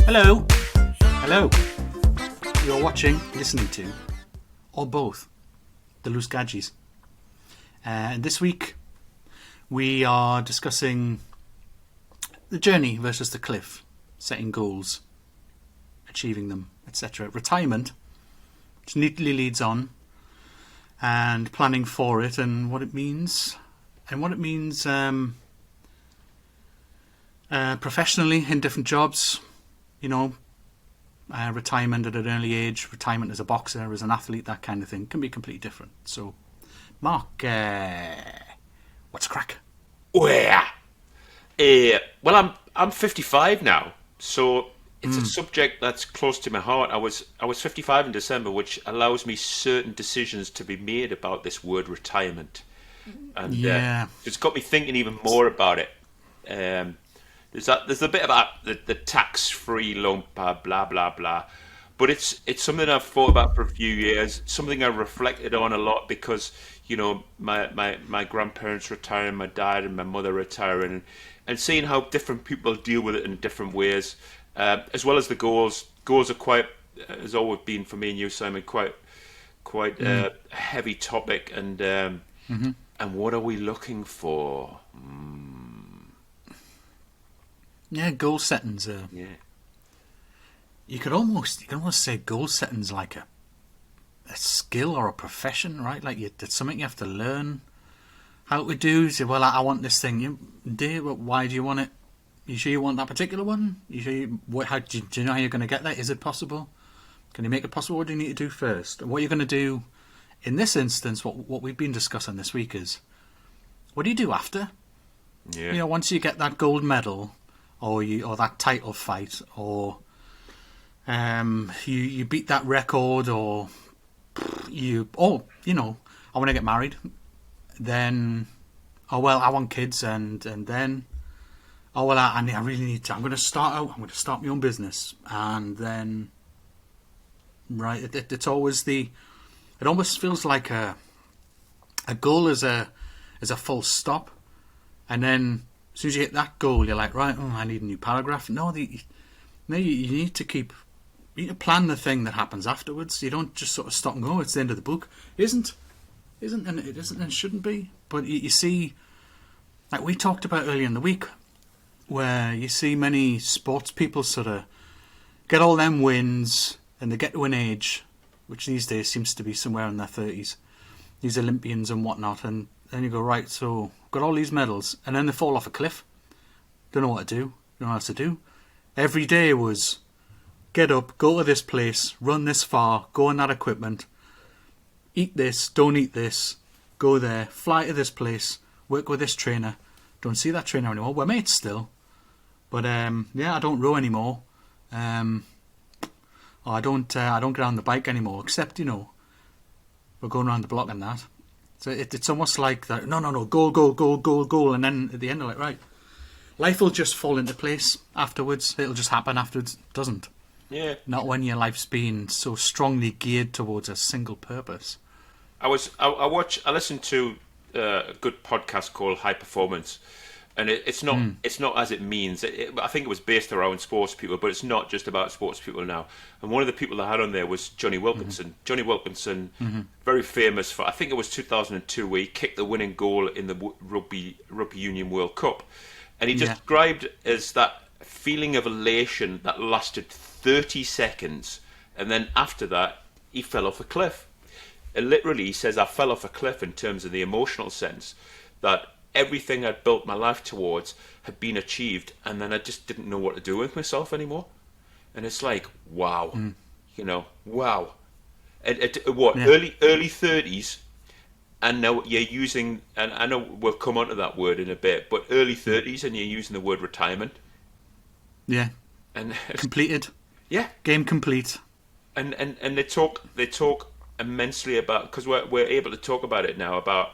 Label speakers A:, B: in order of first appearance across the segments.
A: Hello. Hello. You're watching, listening to, or both, the Loose Gadgies. And this week, we are discussing the journey versus the cliff, setting goals, achieving them, etc. Retirement, which neatly leads on, and planning for it and what it means. And what it means professionally in different jobs. You know, retirement at an early age, retirement as a boxer, as an athlete, that kind of thing, can be completely different. So, Mark, what's crack?
B: Well, I'm 55 now, so it's a subject that's close to my heart. I was 55 in December, which allows me certain decisions to be made about this word retirement, and it's got me thinking even more about it. There's a bit about the tax-free lump, blah blah blah, but it's something I've thought about for a few years. Something I reflected on a lot because my grandparents retiring, my dad and my mother retiring, and seeing how different people deal with it in different ways, as well as the goals. Goals are quite, has always been for me and you, Simon, quite a heavy topic, and what are we looking for?
A: Yeah, goal settings. You can almost say goal settings like a skill or a profession, right? Like it's something you have to learn how to do. You say, well, I want this thing. Why do you want it? You sure you want that particular one? You sure do you know how you're going to get there? Is it possible? Can you make it possible? What do you need to do first? And what you're going to do in this instance, what we've been discussing this week is, what do you do after?
B: Yeah.
A: You know, once you get that gold medal, or that title fight, or you beat that record, or I want to get married. Then, I want kids, and then, I really need to. I'm going to start my own business, and then, right, it's always it almost feels like a goal is a full stop, and then as soon as you hit that goal, you're like, right, I need a new paragraph. No, you need to plan the thing that happens afterwards. You don't just sort of stop and go, it's the end of the book. It isn't, and it isn't, and it shouldn't be. But you see, like we talked about earlier in the week, where you see many sports people sort of get all them wins, and they get to an age, which these days seems to be somewhere in their 30s, these Olympians and whatnot, and then you go, right, so got all these medals, and then they fall off a cliff. Don't know what to do. Don't know what else to do. Every day was get up, go to this place, run this far, go on that equipment, eat this, don't eat this, go there, fly to this place, work with this trainer. Don't see that trainer anymore. We're mates still, but I don't row anymore. I don't get on the bike anymore. Except we're going around the block and that. So it's almost like that. No, goal, and then at the end, like, right, life will just fall into place afterwards. It'll just happen afterwards. It doesn't.
B: Yeah.
A: Not when your life's been so strongly geared towards a single purpose.
B: I listened to a good podcast called High Performance, and it's not as it means. I think it was based around sports people, but it's not just about sports people now. And one of the people I had on there was Johnny Wilkinson. Johnny Wilkinson, very famous for, I think it was 2002, where he kicked the winning goal in the Rugby Union World Cup. And he described it as that feeling of elation that lasted 30 seconds. And then after that, he fell off a cliff. And literally, he says, I fell off a cliff in terms of the emotional sense, that everything I'd built my life towards had been achieved, and then I just didn't know what to do with myself anymore. And it's like, wow, wow. Early 30s, and now you're using, and I know we'll come onto that word in a bit, but early 30s, and you're using the word retirement.
A: Yeah.
B: And
A: completed.
B: Yeah.
A: Game complete.
B: And they talk immensely about, because we're able to talk about it now, about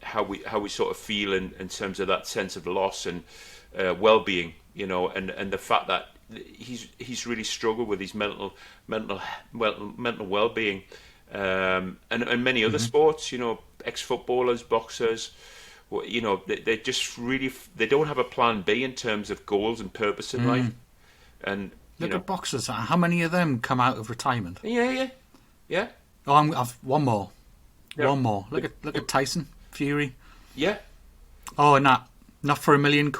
B: how we sort of feel in terms of that sense of loss and well-being, and the fact that he's really struggled with his mental well-being, and many other sports, ex-footballers, boxers, they just really, they don't have a plan B in terms of goals and purpose in life. And
A: Look at boxers. How many of them come out of retirement?
B: Yeah.
A: Oh, I've one more.
B: Yeah.
A: One more. Look at Tyson Fury.
B: Yeah.
A: Oh, not for £1 million.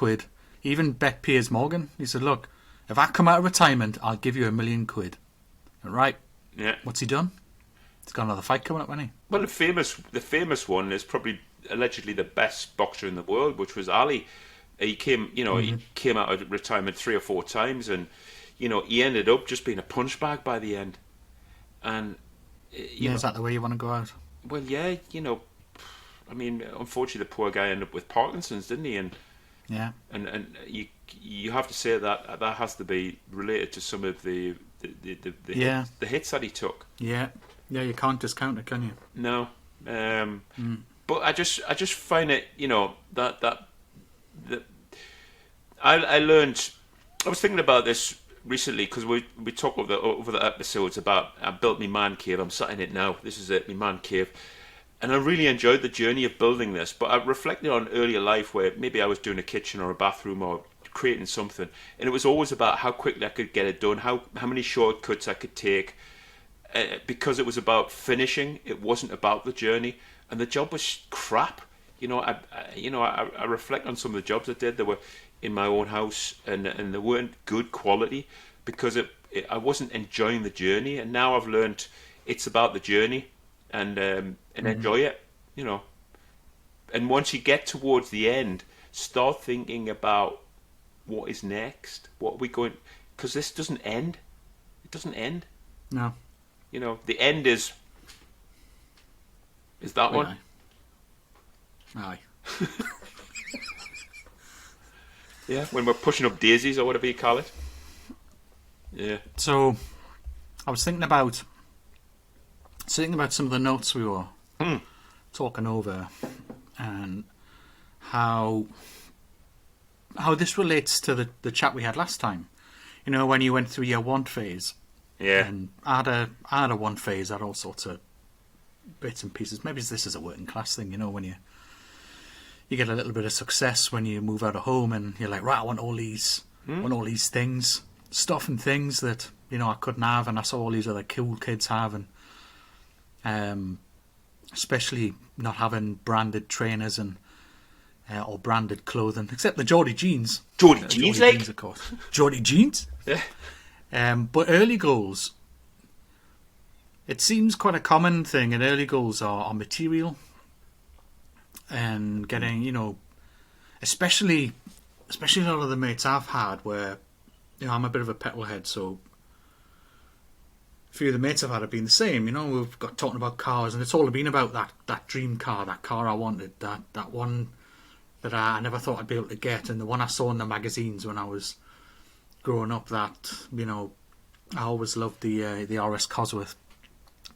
A: He even bet Piers Morgan. He said, "Look, if I come out of retirement, I'll give you £1 million." Right?
B: Yeah.
A: What's he done? He's got another fight coming up, hasn't he?
B: Well, the famous one is probably allegedly the best boxer in the world, which was Ali. He came, he came out of retirement 3 or 4 times, and he ended up just being a punch bag by the end. And
A: Is that the way you want to go out?
B: well, yeah, I mean, unfortunately, the poor guy ended up with Parkinson's, didn't he? And
A: Yeah.
B: and you have to say that has to be related to some of the hits that he took.
A: Yeah. Yeah, you can't discount it, can you?
B: No, but I just find it, that I learned. I was thinking about this recently because we talked over the episodes about I built my man cave. I'm sat in it now. This is it, my man cave, and I really enjoyed the journey of building this. But I reflected on earlier life where maybe I was doing a kitchen or a bathroom or creating something, and it was always about how quickly I could get it done, how many shortcuts I could take. Because it was about finishing, it wasn't about the journey, and the job was crap. I reflect on some of the jobs I did. They were in my own house, and they weren't good quality because I wasn't enjoying the journey. And now I've learned it's about the journey, and enjoy it. And once you get towards the end, start thinking about what is next. What are we going? Because this doesn't end. It doesn't end.
A: No.
B: The end is that one?
A: Aye.
B: Yeah, when we're pushing up daisies or whatever you call it. Yeah.
A: So, I was thinking about some of the notes we were talking over, and how this relates to the chat we had last time. When you went through your want phase.
B: Yeah.
A: And I had a one phase. I had all sorts of bits and pieces. Maybe this is a working class thing, when you get a little bit of success when you move out of home and you're like, right, I want all these things, stuff and things that I couldn't have, and I saw all these other cool kids have, and especially not having branded trainers and or branded clothing, except the Geordie jeans.
B: Geordie jeans,
A: of course. Geordie jeans.
B: Yeah.
A: But early goals, it seems quite a common thing, and early goals are material and getting, especially a lot of the mates I've had where, I'm a bit of a petrol head, so a few of the mates I've had have been the same, we've got talking about cars, and it's all been about that dream car, that car I wanted, that one that I never thought I'd be able to get, and the one I saw in the magazines when I was growing up, that I always loved the RS Cosworth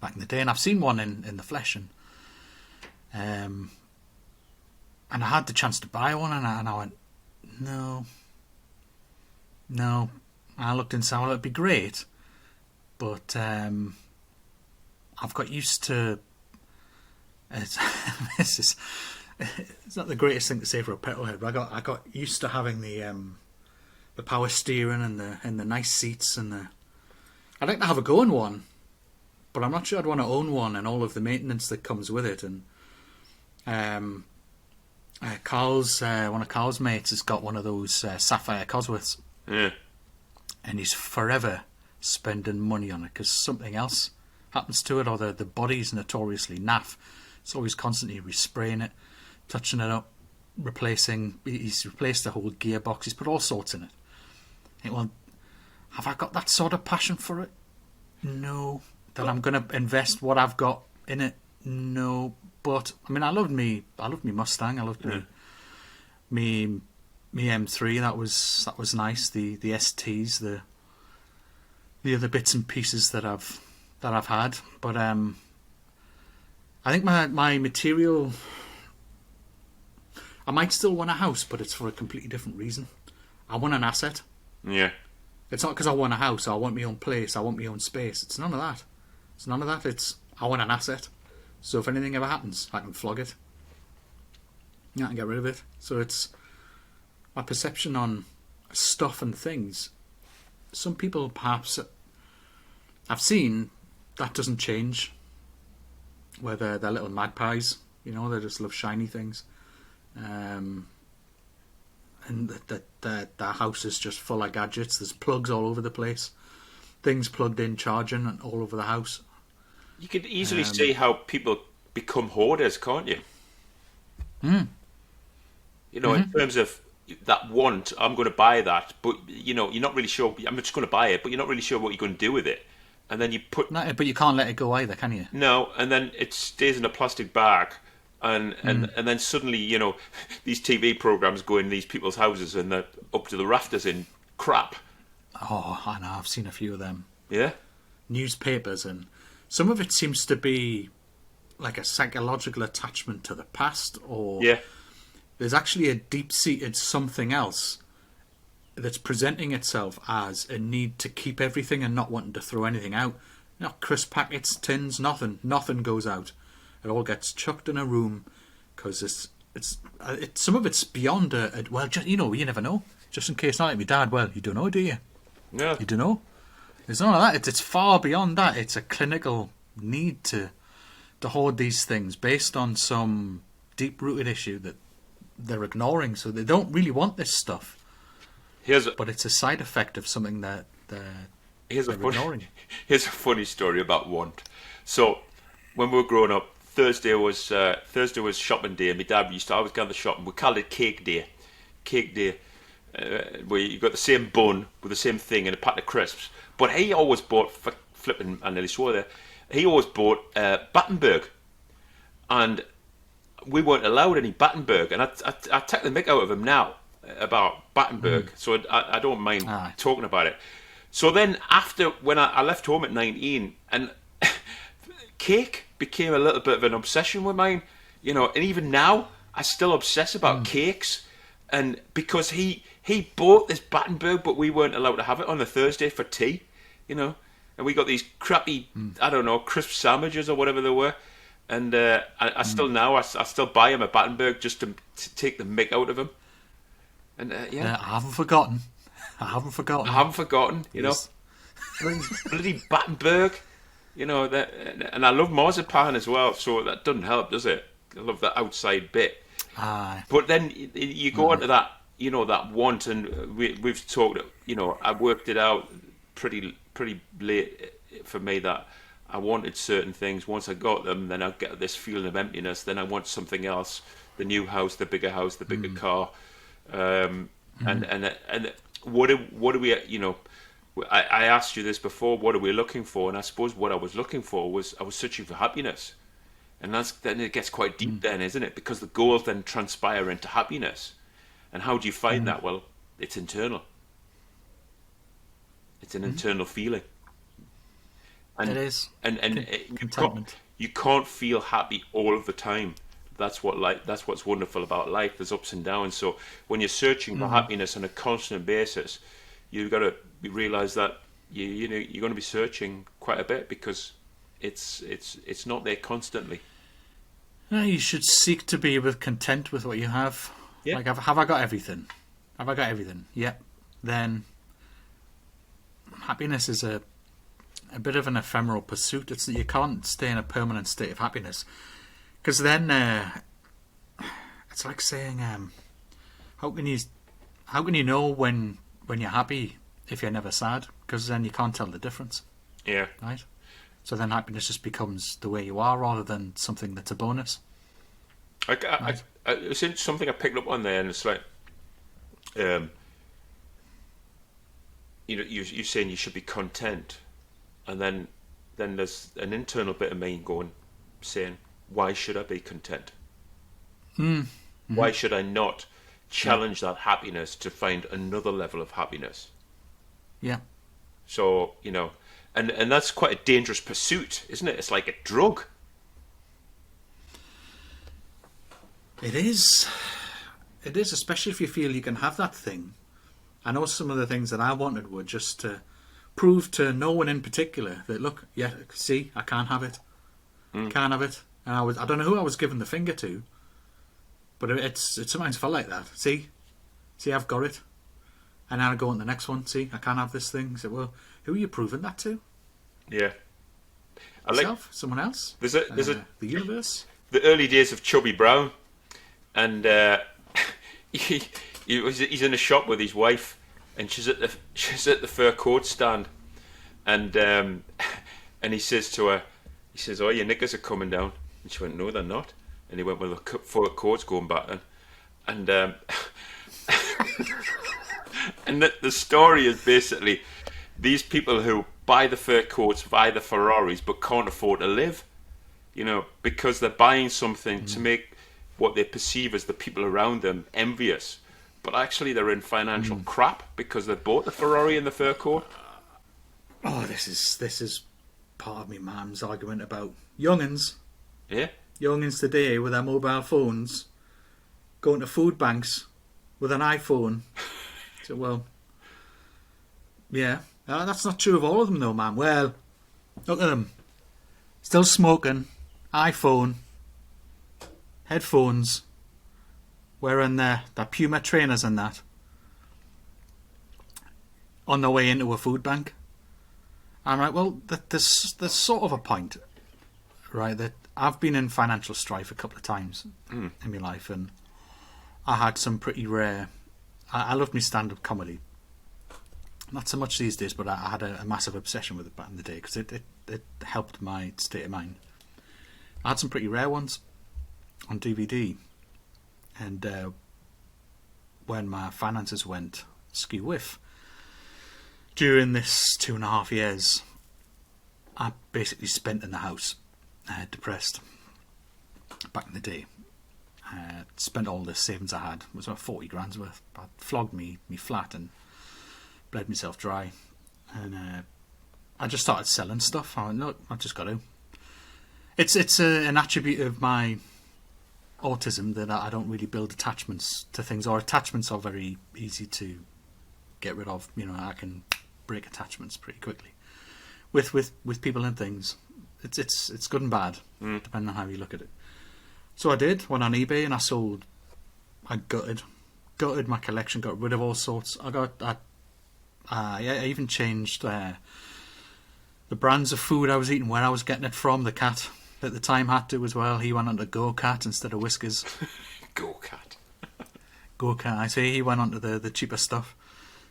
A: back in the day, and I've seen one in the flesh, and I had the chance to buy one, and I went, no. I looked inside, well, it'd be great, but I've got used to. It's not the greatest thing to say for a petrolhead, but I got used to having the power steering and the nice seats, and I'd like to have a go in one, but I'm not sure I'd want to own one and all of the maintenance that comes with it. And Carl's one of Carl's mates has got one of those Sapphire Cosworths,
B: Yeah.
A: and he's forever spending money on it because something else happens to it, or the body's notoriously naff. It's always constantly respraying it, touching it up, he's replaced the whole gearbox, he's put all sorts in it. Well, have I got that sort of passion for it? No. That I'm going to invest what I've got in it? No. But I mean, I loved me Mustang. I loved me M3. That was nice. The STs, the other bits and pieces that I've had. But I think my material. I might still want a house, but it's for a completely different reason. I want an asset.
B: Yeah.
A: It's not because I want a house, I want my own place, I want my own space. It's none of that. It's I want an asset. So if anything ever happens, I can flog it. Yeah, I can get rid of it. So it's my perception on stuff and things some people perhaps I've seen that doesn't change. Where they're little magpies, they just love shiny things. And their house is just full of gadgets. There's plugs all over the place. Things plugged in, charging all over the house.
B: You could easily see how people become hoarders, can't you? In terms of that want, I'm going to buy that, but you're not really sure. I'm just going to buy it, but you're not really sure what you're going to do with it. And then you put
A: no, but you can't let it go either, can you?
B: No, and then it stays in a plastic bag, and then suddenly these TV programs go in these people's houses and they're up to the rafters in crap.
A: Oh, I know. I've seen a few of them.
B: Yeah,
A: newspapers, and some of it seems to be like a psychological attachment to the past, or there's actually a deep-seated something else that's presenting itself as a need to keep everything and not wanting to throw anything out. Crisp packets, tins, nothing goes out. It all gets chucked in a room because it's some of it's beyond you never know. Just in case, not like my dad. Well, you don't know, do you?
B: Yeah,
A: you don't know. There's none of that. It's far beyond that. It's a clinical need to hoard these things based on some deep-rooted issue that they're ignoring. So they don't really want this stuff. But it's a side effect of something that they're ignoring.
B: Here's a funny story about want. So when we were growing up, Thursday was shopping day, and my dad used to always go to the shop, and we called it cake day. Cake day, where you got the same bun with the same thing and a pack of crisps. But he always bought, flipping, I nearly swore there, he always bought Battenberg. And we weren't allowed any Battenberg. And I take the mick out of him now about Battenberg. So I don't mind talking about it. So then after, when I left home at 19, and cake became a little bit of an obsession with mine, and even now, I still obsess about cakes. And because he bought this Battenberg, but we weren't allowed to have it on the Thursday for tea, and we got these crappy, I don't know, crisp sandwiches or whatever they were. And I still now, I still buy him a Battenberg just to take the mick out of him. And
A: I haven't forgotten.
B: Yes. Bloody Battenberg, and I love marzipan as well, so that doesn't help, does it? I love that outside bit. But then you go into that, that want, and we've talked, I worked it out pretty late for me that I wanted certain things. Once I got them, then I get this feeling of emptiness. Then I want something else: the new house, the bigger car, and what do we, I asked you this before. What are we looking for? And I suppose what I was looking for was I was searching for happiness, and then it gets quite deep, then, isn't it? Because the goals then transpire into happiness. And how do you find that? Well, it's internal. It's an internal feeling. And,
A: it is.
B: And
A: contentment.
B: You can't feel happy all of the time. That's what's wonderful about life. There's ups and downs. So when you're searching for happiness on a constant basis, you've got to realize that you're going to be searching quite a bit, because it's not there constantly.
A: No, you should seek to be content with what you have.
B: Yeah.
A: Like, have I got everything? Have I got everything? Yep. Then happiness is a bit of an ephemeral pursuit. It's that you can't stay in a permanent state of happiness, because then it's like saying, how can you know when you're happy if you're never sad? Because then you can't tell the difference.
B: Yeah.
A: Right. So then happiness just becomes the way you are, rather than something that's a bonus.
B: It's something I picked up on there, and it's like, you're saying you should be content, and then there's an internal bit of me saying, why should I be content? Mm-hmm. Why should I not challenge that happiness to find another level of happiness?
A: Yeah.
B: So, and that's quite a dangerous pursuit, isn't it? It's like a drug.
A: It is, especially if you feel you can have that thing. I know some of the things that I wanted were just to prove to no one in particular that, look, yeah, see, I can't have it. Can't have it. And I don't know who I was giving the finger to, but it sometimes felt like that. See, I've got it. And then I go on to the next one. See, I can't have this thing. So, well, who are you proving that to?
B: Yeah.
A: Yourself? Someone else?
B: There's
A: the universe?
B: The early days of Chubby Brown, and he's in a shop with his wife, and she's at the fur coat stand, and he says to her, "Oh, your knickers are coming down," and she went, "No, they're not," and he went, "Well, the fur coat's going back then," and and the story is basically these people who buy the fur coats, buy the Ferraris, but can't afford to live, because they're buying something to make what they perceive as the people around them envious, but actually they're in financial crap because they bought the Ferrari and the fur coat.
A: Oh, this is part of me mum's argument about young'uns.
B: Yeah.
A: Young'uns today with their mobile phones going to food banks with an iPhone. So, well, yeah. That's not true of all of them, though, man. Well, look at them. Still smoking, iPhone, headphones, wearing their Puma trainers and that, on their way into a food bank. I'm like, well, there's sort of a point, right, that I've been in financial strife a couple of times in my life, and I had some pretty rare... I loved my stand-up comedy. Not so much these days, but I had a massive obsession with it back in the day because it helped my state of mind. I had some pretty rare ones on DVD, and when my finances went skew-whiff during this 2.5 years, I basically spent in the house, depressed. Back in the day, spent all the savings I had. It was about 40 grand's worth. I flogged me flat and bled myself dry, and I just started selling stuff. I went, look, I've just got to. It's an attribute of my autism that I don't really build attachments to things, or attachments are very easy to get rid of. I can break attachments pretty quickly with people and things. It's good and bad, depending on how you look at it. So I did. Went on eBay and I gutted my collection, got rid of all sorts. I even changed the brands of food I was eating, where I was getting it from. The cat at the time had to as well. He went on to Go-Cat instead of Whiskers.
B: Go-Cat.
A: Go-Cat. I say he went on to the cheaper stuff.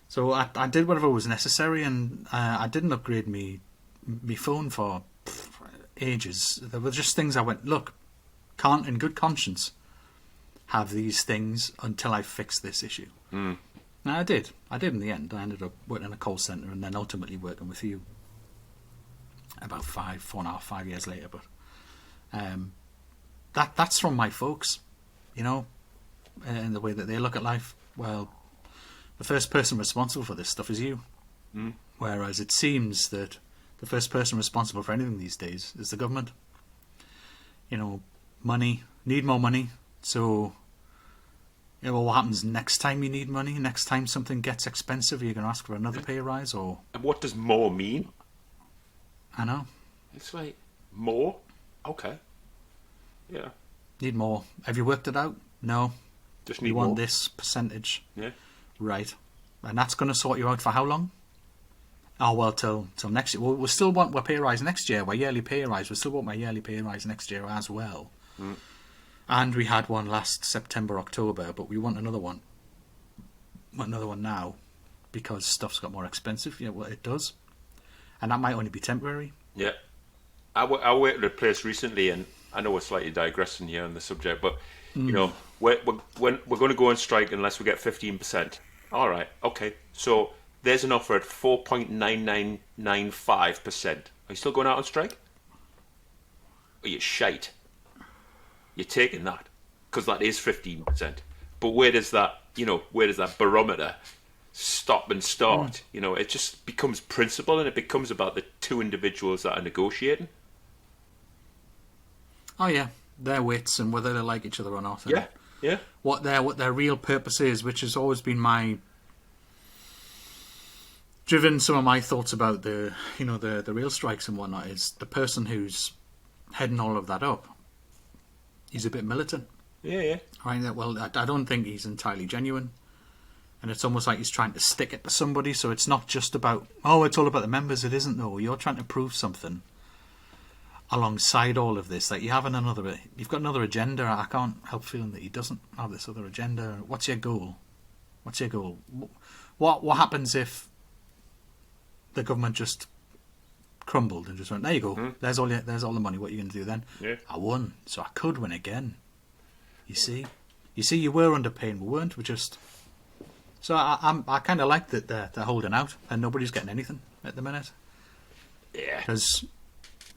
A: So I did whatever was necessary, and I didn't upgrade me phone for ages. There were just things I went, look, can't in good conscience have these things until I fix this issue. And I did in the end. I ended up working in a call centre and then ultimately working with you about 4.5, 5 years later. But that's from my folks, and the way that they look at life. Well, the first person responsible for this stuff is you. Whereas it seems that the first person responsible for anything these days is the government. Money, need more money. So, what happens next time you need money? Next time something gets expensive, are you going to ask for another pay rise? Or
B: And what does more mean?
A: I know.
B: It's like, more? Okay. Yeah.
A: Need more. Have you worked it out? No.
B: Just need
A: you want
B: more.
A: this percentage.
B: Yeah.
A: Right. And that's going to sort you out for how long? Oh, well, till next year. We'll still want our pay rise next year, our yearly pay rise. We'll still want my yearly pay rise next year as well. And we had one last September, October, but we want another one. Another one now, because stuff's got more expensive. Well, it does. And that might only be temporary.
B: Yeah. I worked at a place recently, and I know we're slightly digressing here on the subject, but, we're going to go on strike unless we get 15%. All right, okay. So there's an offer at 4.9995%. Are you still going out on strike? Are you shite? You're taking that, because that is 15%. But where does that barometer stop and start? It just becomes principle, and it becomes about the two individuals that are negotiating.
A: Oh yeah, their wits and whether they like each other or not. And
B: Yeah.
A: What their real purpose is, which has always been driven some of my thoughts about the real strikes and whatnot, is the person who's heading all of that up. He's a bit militant.
B: Yeah.
A: Right. Well, I don't think he's entirely genuine. And it's almost like he's trying to stick it to somebody, so it's not just about, oh, it's all about the members. It isn't, though. You're trying to prove something alongside all of this. Like, you've got another agenda. I can't help feeling that he doesn't have this other agenda. What's your goal? What's your goal? What happens if the government just crumbled and just went, there you go, there's all the money, what are you going to do then?
B: Yeah.
A: I won, so I could win again. You see, you were underpaying, we weren't, we just... So I kind of like that they're holding out and nobody's getting anything at the minute.
B: Yeah.
A: Because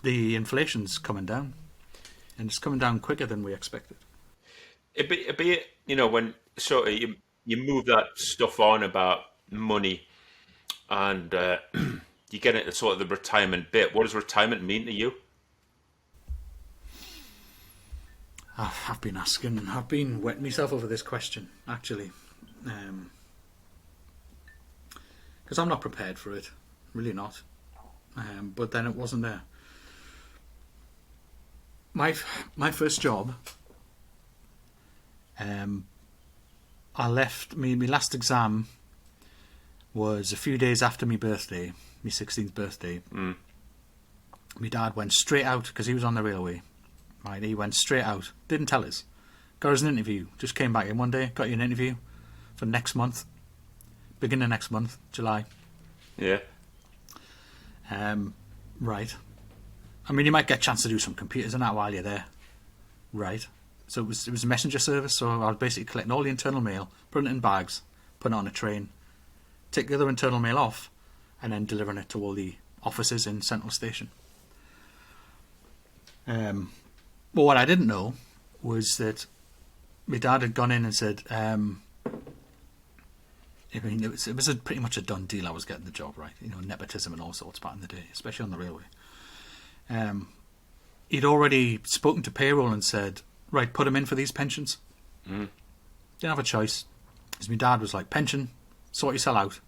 A: the inflation's coming down, and it's coming down quicker than we expected.
B: It'd be when sort of you move that stuff on about money, and you get into sort of the retirement bit. What does retirement mean to you?
A: I've been wetting myself over this question, actually. Because I'm not prepared for it. Really not. But then it wasn't there. My first job, I left, my last exam was a few days after my birthday, my 16th birthday. My dad went straight out, because he was on the railway. Right, he went straight out, didn't tell us. Got us an interview, just came back in one day, got you an interview for next month, beginning of next month, July.
B: Yeah.
A: Right. I mean, you might get a chance to do some computers and that while you're there. Right. So it was a messenger service, so I was basically collecting all the internal mail, putting it in bags, putting it on a train, take the other internal mail off, and then delivering it to all the offices in Central Station. But what I didn't know was that my dad had gone in and said, I mean, it was pretty much a done deal. I was getting the job, right? Nepotism and all sorts back in the day, especially on the railway. He'd already spoken to payroll and said, right, put him in for these pensions. Didn't have a choice, because my dad was like, pension, sort yourself out.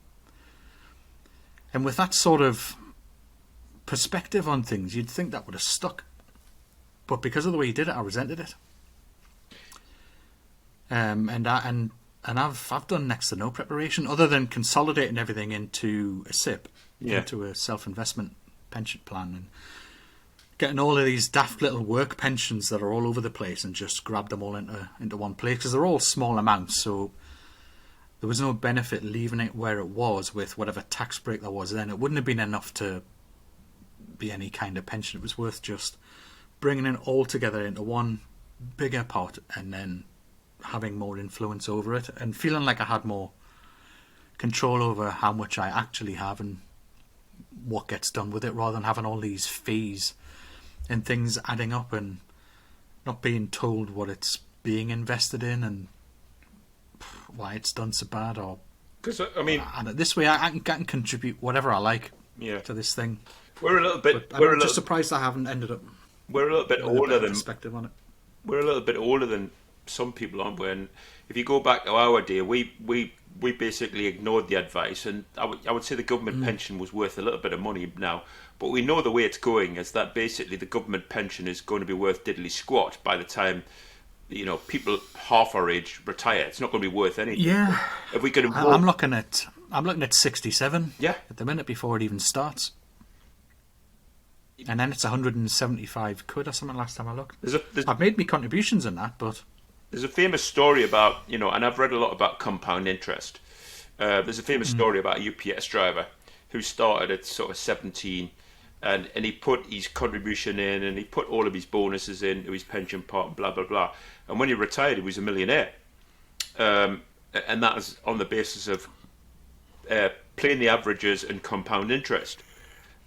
A: And with that sort of perspective on things, you'd think that would have stuck. But because of the way he did it, I resented it. And I've done next to no preparation other than consolidating everything into a SIP, into a self-investment pension plan, and getting all of these daft little work pensions that are all over the place and just grab them all into one place, because they're all small amounts, so there was no benefit leaving it where it was with whatever tax break there was then. It wouldn't have been enough to be any kind of pension. It was worth just bringing it all together into one bigger pot and then having more influence over it and feeling like I had more control over how much I actually have and what gets done with it, rather than having all these fees and things adding up and not being told what it's being invested in and why it's done so bad. Or
B: because I mean,
A: and this way I can contribute whatever I like to this thing.
B: We're a little bit.
A: I'm just surprised I haven't ended up.
B: We're a little bit older than
A: perspective on it.
B: We're a little bit older than some people, aren't we? And if you go back to our day, we basically ignored the advice, and I would say the government pension was worth a little bit of money now. But we know the way it's going is that basically the government pension is going to be worth diddly squat by the time people half our age retire. It's not going to be worth anything.
A: Yeah,
B: if we could,
A: I'm looking at 67.
B: Yeah,
A: at the minute before it even starts. And then it's 175 quid or something last time I looked. I've made me contributions in that, but...
B: There's a famous story about, and I've read a lot about compound interest. There's a famous story about a UPS driver who started at sort of 17 and he put his contribution in and he put all of his bonuses into his pension pot, blah, blah, blah. And when he retired, he was a millionaire. And that was on the basis of playing the averages and compound interest.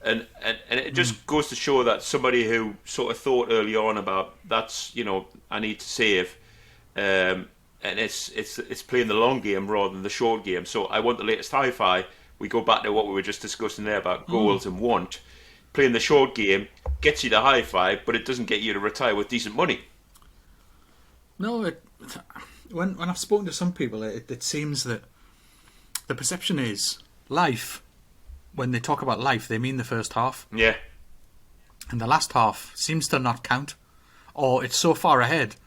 B: And it just goes to show that somebody who sort of thought early on about I need to save, and it's playing the long game rather than the short game. So I want the latest hi-fi. We go back to what we were just discussing there about goals and want. Playing the short game gets you the hi-fi, but it doesn't get you to retire with decent money.
A: No, when I've spoken to some people, it seems that the perception is life. When they talk about life, they mean the first half.
B: Yeah.
A: And the last half seems to not count. Or it's so far ahead,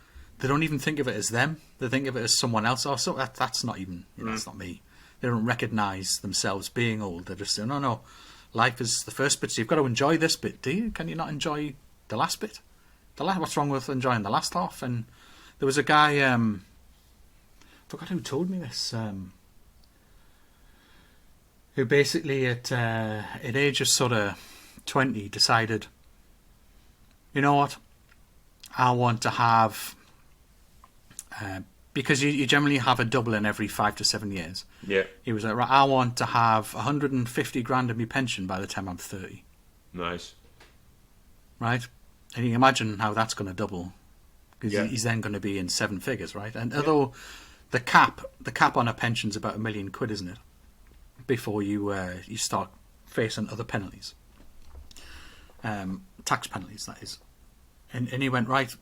A: they don't even think of it as them. They think of it as someone else. Or so that's not even, that's not me. They don't recognise themselves being old. They're just saying, no, life is the first bit, so you've got to enjoy this bit, do you? Can you not enjoy the last bit? What's wrong with enjoying the last half? And there was a guy, I forgot who told me this, who basically at age of sort of 20 decided, you know what, I want to have, because you generally have a doubling every 5 to 7 years.
B: Yeah.
A: He was like, right, I want to have 150 grand of my pension by the time I'm 30.
B: Nice.
A: Right? And you can imagine how that's going to double. Because
B: Yeah.
A: he's then going to be in 7 figures, right? And although the cap on a pension's about £1 million, isn't it? Before you start facing other penalties. Tax penalties, that is. And he went, right,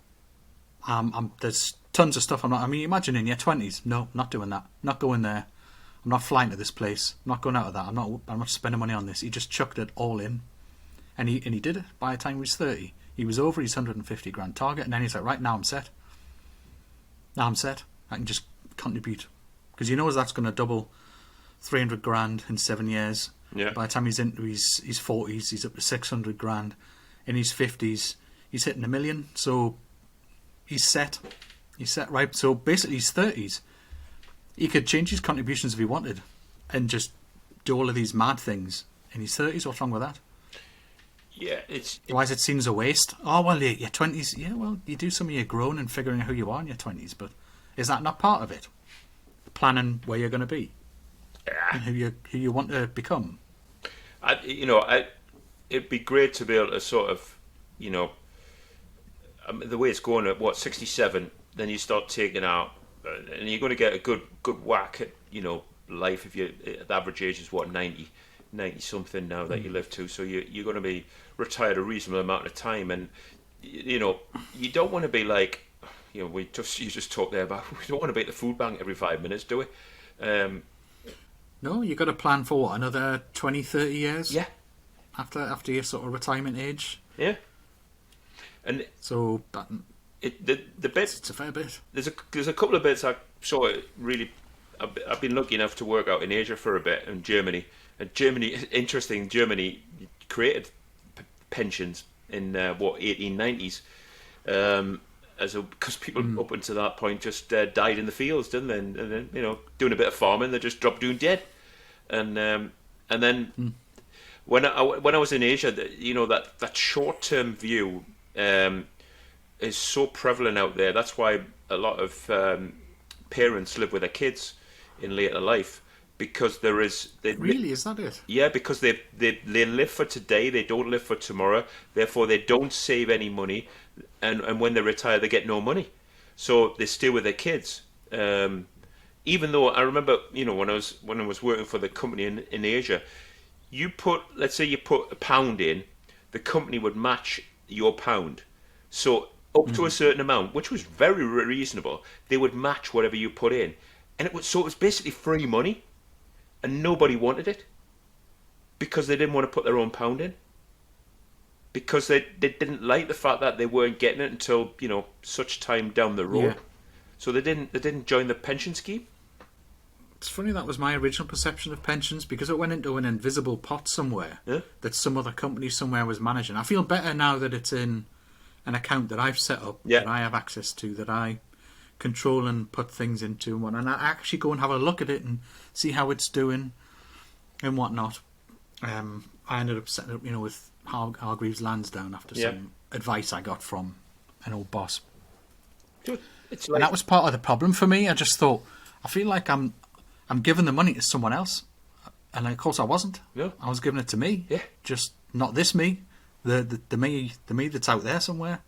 A: there's tons of stuff imagine in your 20s, no, not doing that. Not going there. I'm not flying to this place. I'm not going out of that. I'm not spending money on this. He just chucked it all in. And he did it by the time he was 30. He was over his 150 grand target, and then he's like, right, now I'm set. I can just contribute. Because he knows that's going to double 300 grand in 7 years.
B: Yeah.
A: By the time he's into his 40s, he's up to 600 grand. In his 50s, he's hitting $1 million. So he's set. He's set, right? So basically, his 30s, he could change his contributions if he wanted and just do all of these mad things in his 30s. What's wrong with that?
B: Yeah,
A: Why is it seen as a waste? Oh, well, your 20s, yeah, well, you do some of your growing and figuring out who you are in your 20s, but is that not part of it? Planning where you're going to be and who you want to become.
B: It'd be great to be able to sort of, the way it's going at 67, then you start taking out, and you're going to get a good whack at life if you the average age is 90 something now that you live to, so you're going to be retired a reasonable amount of time, and you don't want to be like you just talked there about, we don't want to be at the food bank every 5 minutes, do we?
A: No, you've got to plan for what, another 20, 30 years?
B: Yeah.
A: After your sort of retirement age?
B: Yeah. And
A: so
B: the bits,
A: it's a fair bit.
B: There's a couple of bits I sort of really, I've been lucky enough to work out in Asia for a bit, in Germany. And Germany, interesting, Germany created pensions in 1890s, because people up until that point just died in the fields, didn't they? And then doing a bit of farming, they just dropped down dead. And then when I was in Asia, that short term view is so prevalent out there. That's why a lot of parents live with their kids in later life. Because is
A: that it?
B: Yeah, because they live for today, they don't live for tomorrow. Therefore, they don't save any money, and when they retire, they get no money. So they stay with their kids. Even though I remember, when I was working for the company in Asia, let's say you put £1 in, the company would match your £1. So up to a certain amount, which was very reasonable, they would match whatever you put in, and it was basically free money. And nobody wanted it because they didn't want to put their own £1 in, because they didn't like the fact that they weren't getting it until such time down the road.
A: Yeah.
B: So they didn't join the pension scheme.
A: It's funny, that was my original perception of pensions, because it went into an invisible pot somewhere that some other company somewhere was managing. I feel better now that it's in an account that I've set up, that I have access to, that I control and put things into, and I actually go and have a look at it and see how it's doing and whatnot. I ended up setting up, with Hargreaves Lansdowne after some advice I got from an old boss.
B: And
A: that was part of the problem for me. I just thought, I feel like I'm giving the money to someone else, and of course I wasn't.
B: Yeah.
A: I was giving it to me.
B: Yeah.
A: Just not this me, the me that's out there somewhere.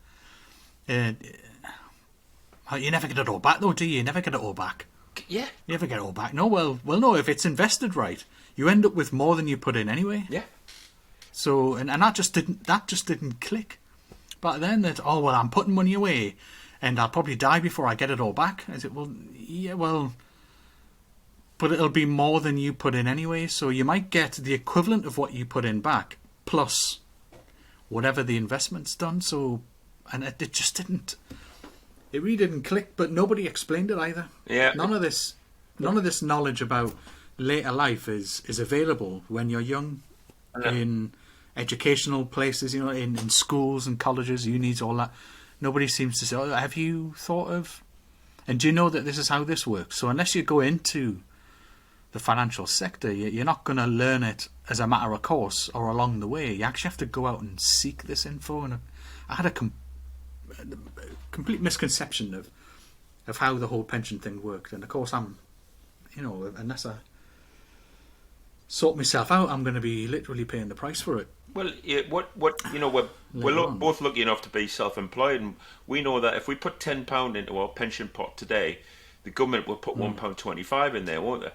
A: You never get it all back, though, do you? You never get it all back.
B: Yeah.
A: You never get it all back. No, well, no. If it's invested right, you end up with more than you put in anyway.
B: Yeah.
A: So, and that just didn't click. But then I'm putting money away, and I'll probably die before I get it all back. I said, but it'll be more than you put in anyway. So you might get the equivalent of what you put in back plus whatever the investment's done. So, and it just didn't. It really didn't click, but nobody explained it either.
B: Yeah.
A: None of this knowledge about later life is available when you're young in educational places, in schools and colleges, unis, all that. Nobody seems to say, oh, have you thought of... And do you know that this is how this works? So unless you go into the financial sector, you're not going to learn it as a matter of course or along the way. You actually have to go out and seek this info. And I had a complete misconception of how the whole pension thing worked. And of course, unless I sort myself out, I'm going to be literally paying the price for it.
B: Well, we're both lucky enough to be self-employed, and we know that if we put £10 into our pension pot today, the government will put £1.25 in there, won't they?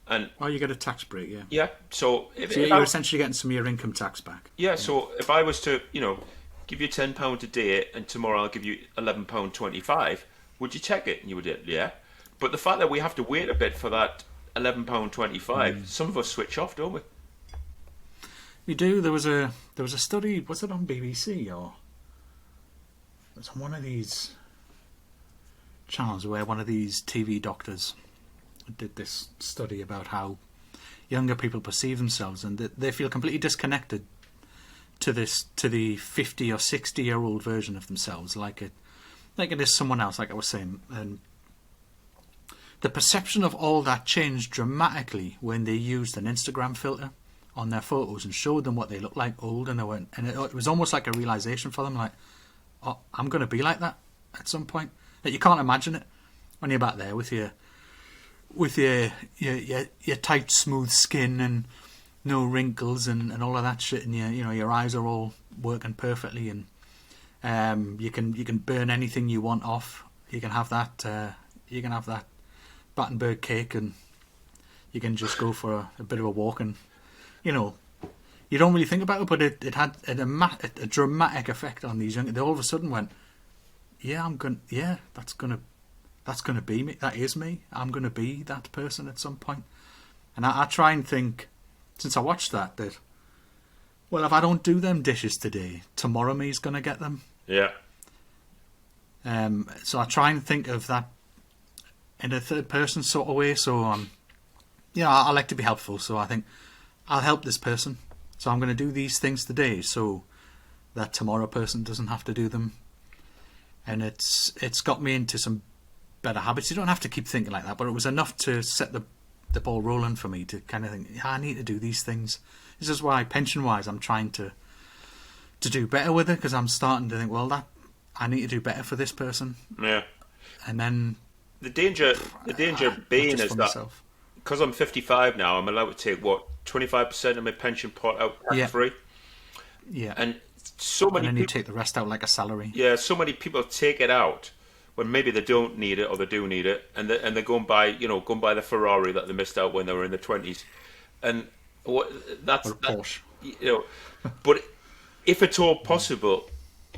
B: And
A: you get a tax break, yeah.
B: Yeah, so
A: you're essentially getting some of your income tax back.
B: Yeah, so if I was to, give you £10 today, and tomorrow I'll give you £11.25, would you check it? And you would, yeah. But the fact that we have to wait a bit for that £11.25, some of us switch off, don't we?
A: We do. There was a study. Was it on BBC or it was on one of these channels where one of these TV doctors did this study about how younger people perceive themselves, and they feel completely disconnected to the 50 or 60-year-old version of themselves, like it is someone else, like I was saying. And the perception of all that changed dramatically when they used an Instagram filter on their photos and showed them what they looked like old, and it was almost like a realization for them, like, oh, I'm going to be like that at some point. That you can't imagine it when you're back there with your tight, smooth skin and no wrinkles and all of that shit, and your eyes are all working perfectly, and you can burn anything you want off. You can have that. You can have that Battenberg cake, and you can just go for a bit of a walk, and you don't really think about it, but it had a dramatic effect on these young. They all of a sudden went, that's gonna be me. That is me. I'm gonna be that person at some point. And I try and think, since I watched that, well, if I don't do them dishes today, tomorrow me's gonna get them.
B: Yeah.
A: So I try and think of that in a third person sort of way. So I like to be helpful. So I think I'll help this person. So I'm going to do these things today, so that tomorrow person doesn't have to do them. And it's got me into some better habits. You don't have to keep thinking like that, but it was enough to set the ball rolling for me to kind of think, I need to do these things. This is why, pension-wise, I'm trying to do better with it, because I'm starting to think, well, that I need to do better for this person.
B: Yeah.
A: And then
B: the danger being is that because I'm 55 now, I'm allowed to take 25% of my pension pot out tax free.
A: Yeah.
B: And so many.
A: And then you take the rest out like a salary.
B: Yeah. So many people take it out when maybe they don't need it or they do need it, and they go and buy the Ferrari that they missed out when they were in their 20s, and that's
A: or a Porsche.
B: But if at all possible,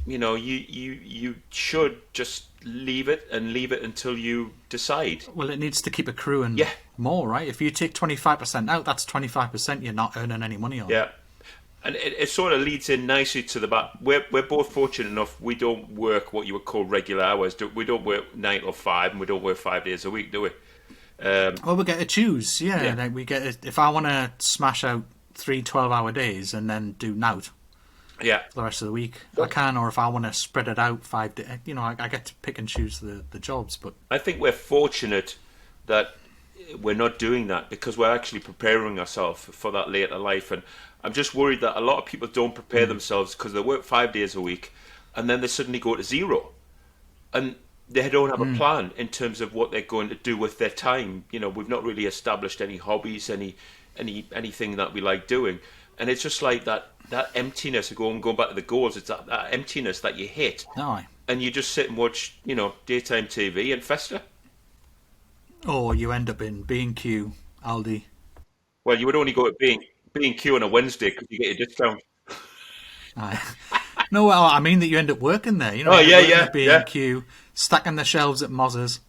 B: you should just leave it until you decide.
A: Well, it needs to keep accruing more, right? If you take 25% out, that's 25% you're not earning any money on.
B: Yeah. And it sort of leads in nicely to the back. We're both fortunate enough, we don't work what you would call regular hours. We don't work 9 or 5, and we don't work 5 days a week, do we?
A: Well, we get to choose, Like we get if I want to smash out 3 12-hour days and then do nout for the rest of the week, I can. Or if I want to spread it out 5 days, I get to pick and choose the jobs. But
B: I think we're fortunate that we're not doing that, because we're actually preparing ourselves for that later life. And I'm just worried that a lot of people don't prepare themselves, because they work 5 days a week and then they suddenly go to 0, and they don't have a plan in terms of what they're going to do with their time. We've not really established any hobbies, anything that we like doing, and it's just like that emptiness of going back to the goals. It's that emptiness that you hit, and you just sit and watch daytime TV and fester.
A: Or you end up in B&Q, Aldi.
B: Well, you would only go to B&Q on a Wednesday because you get a discount.
A: No, well, I mean that you end up working there. At B&Q, stacking the shelves at Moz's,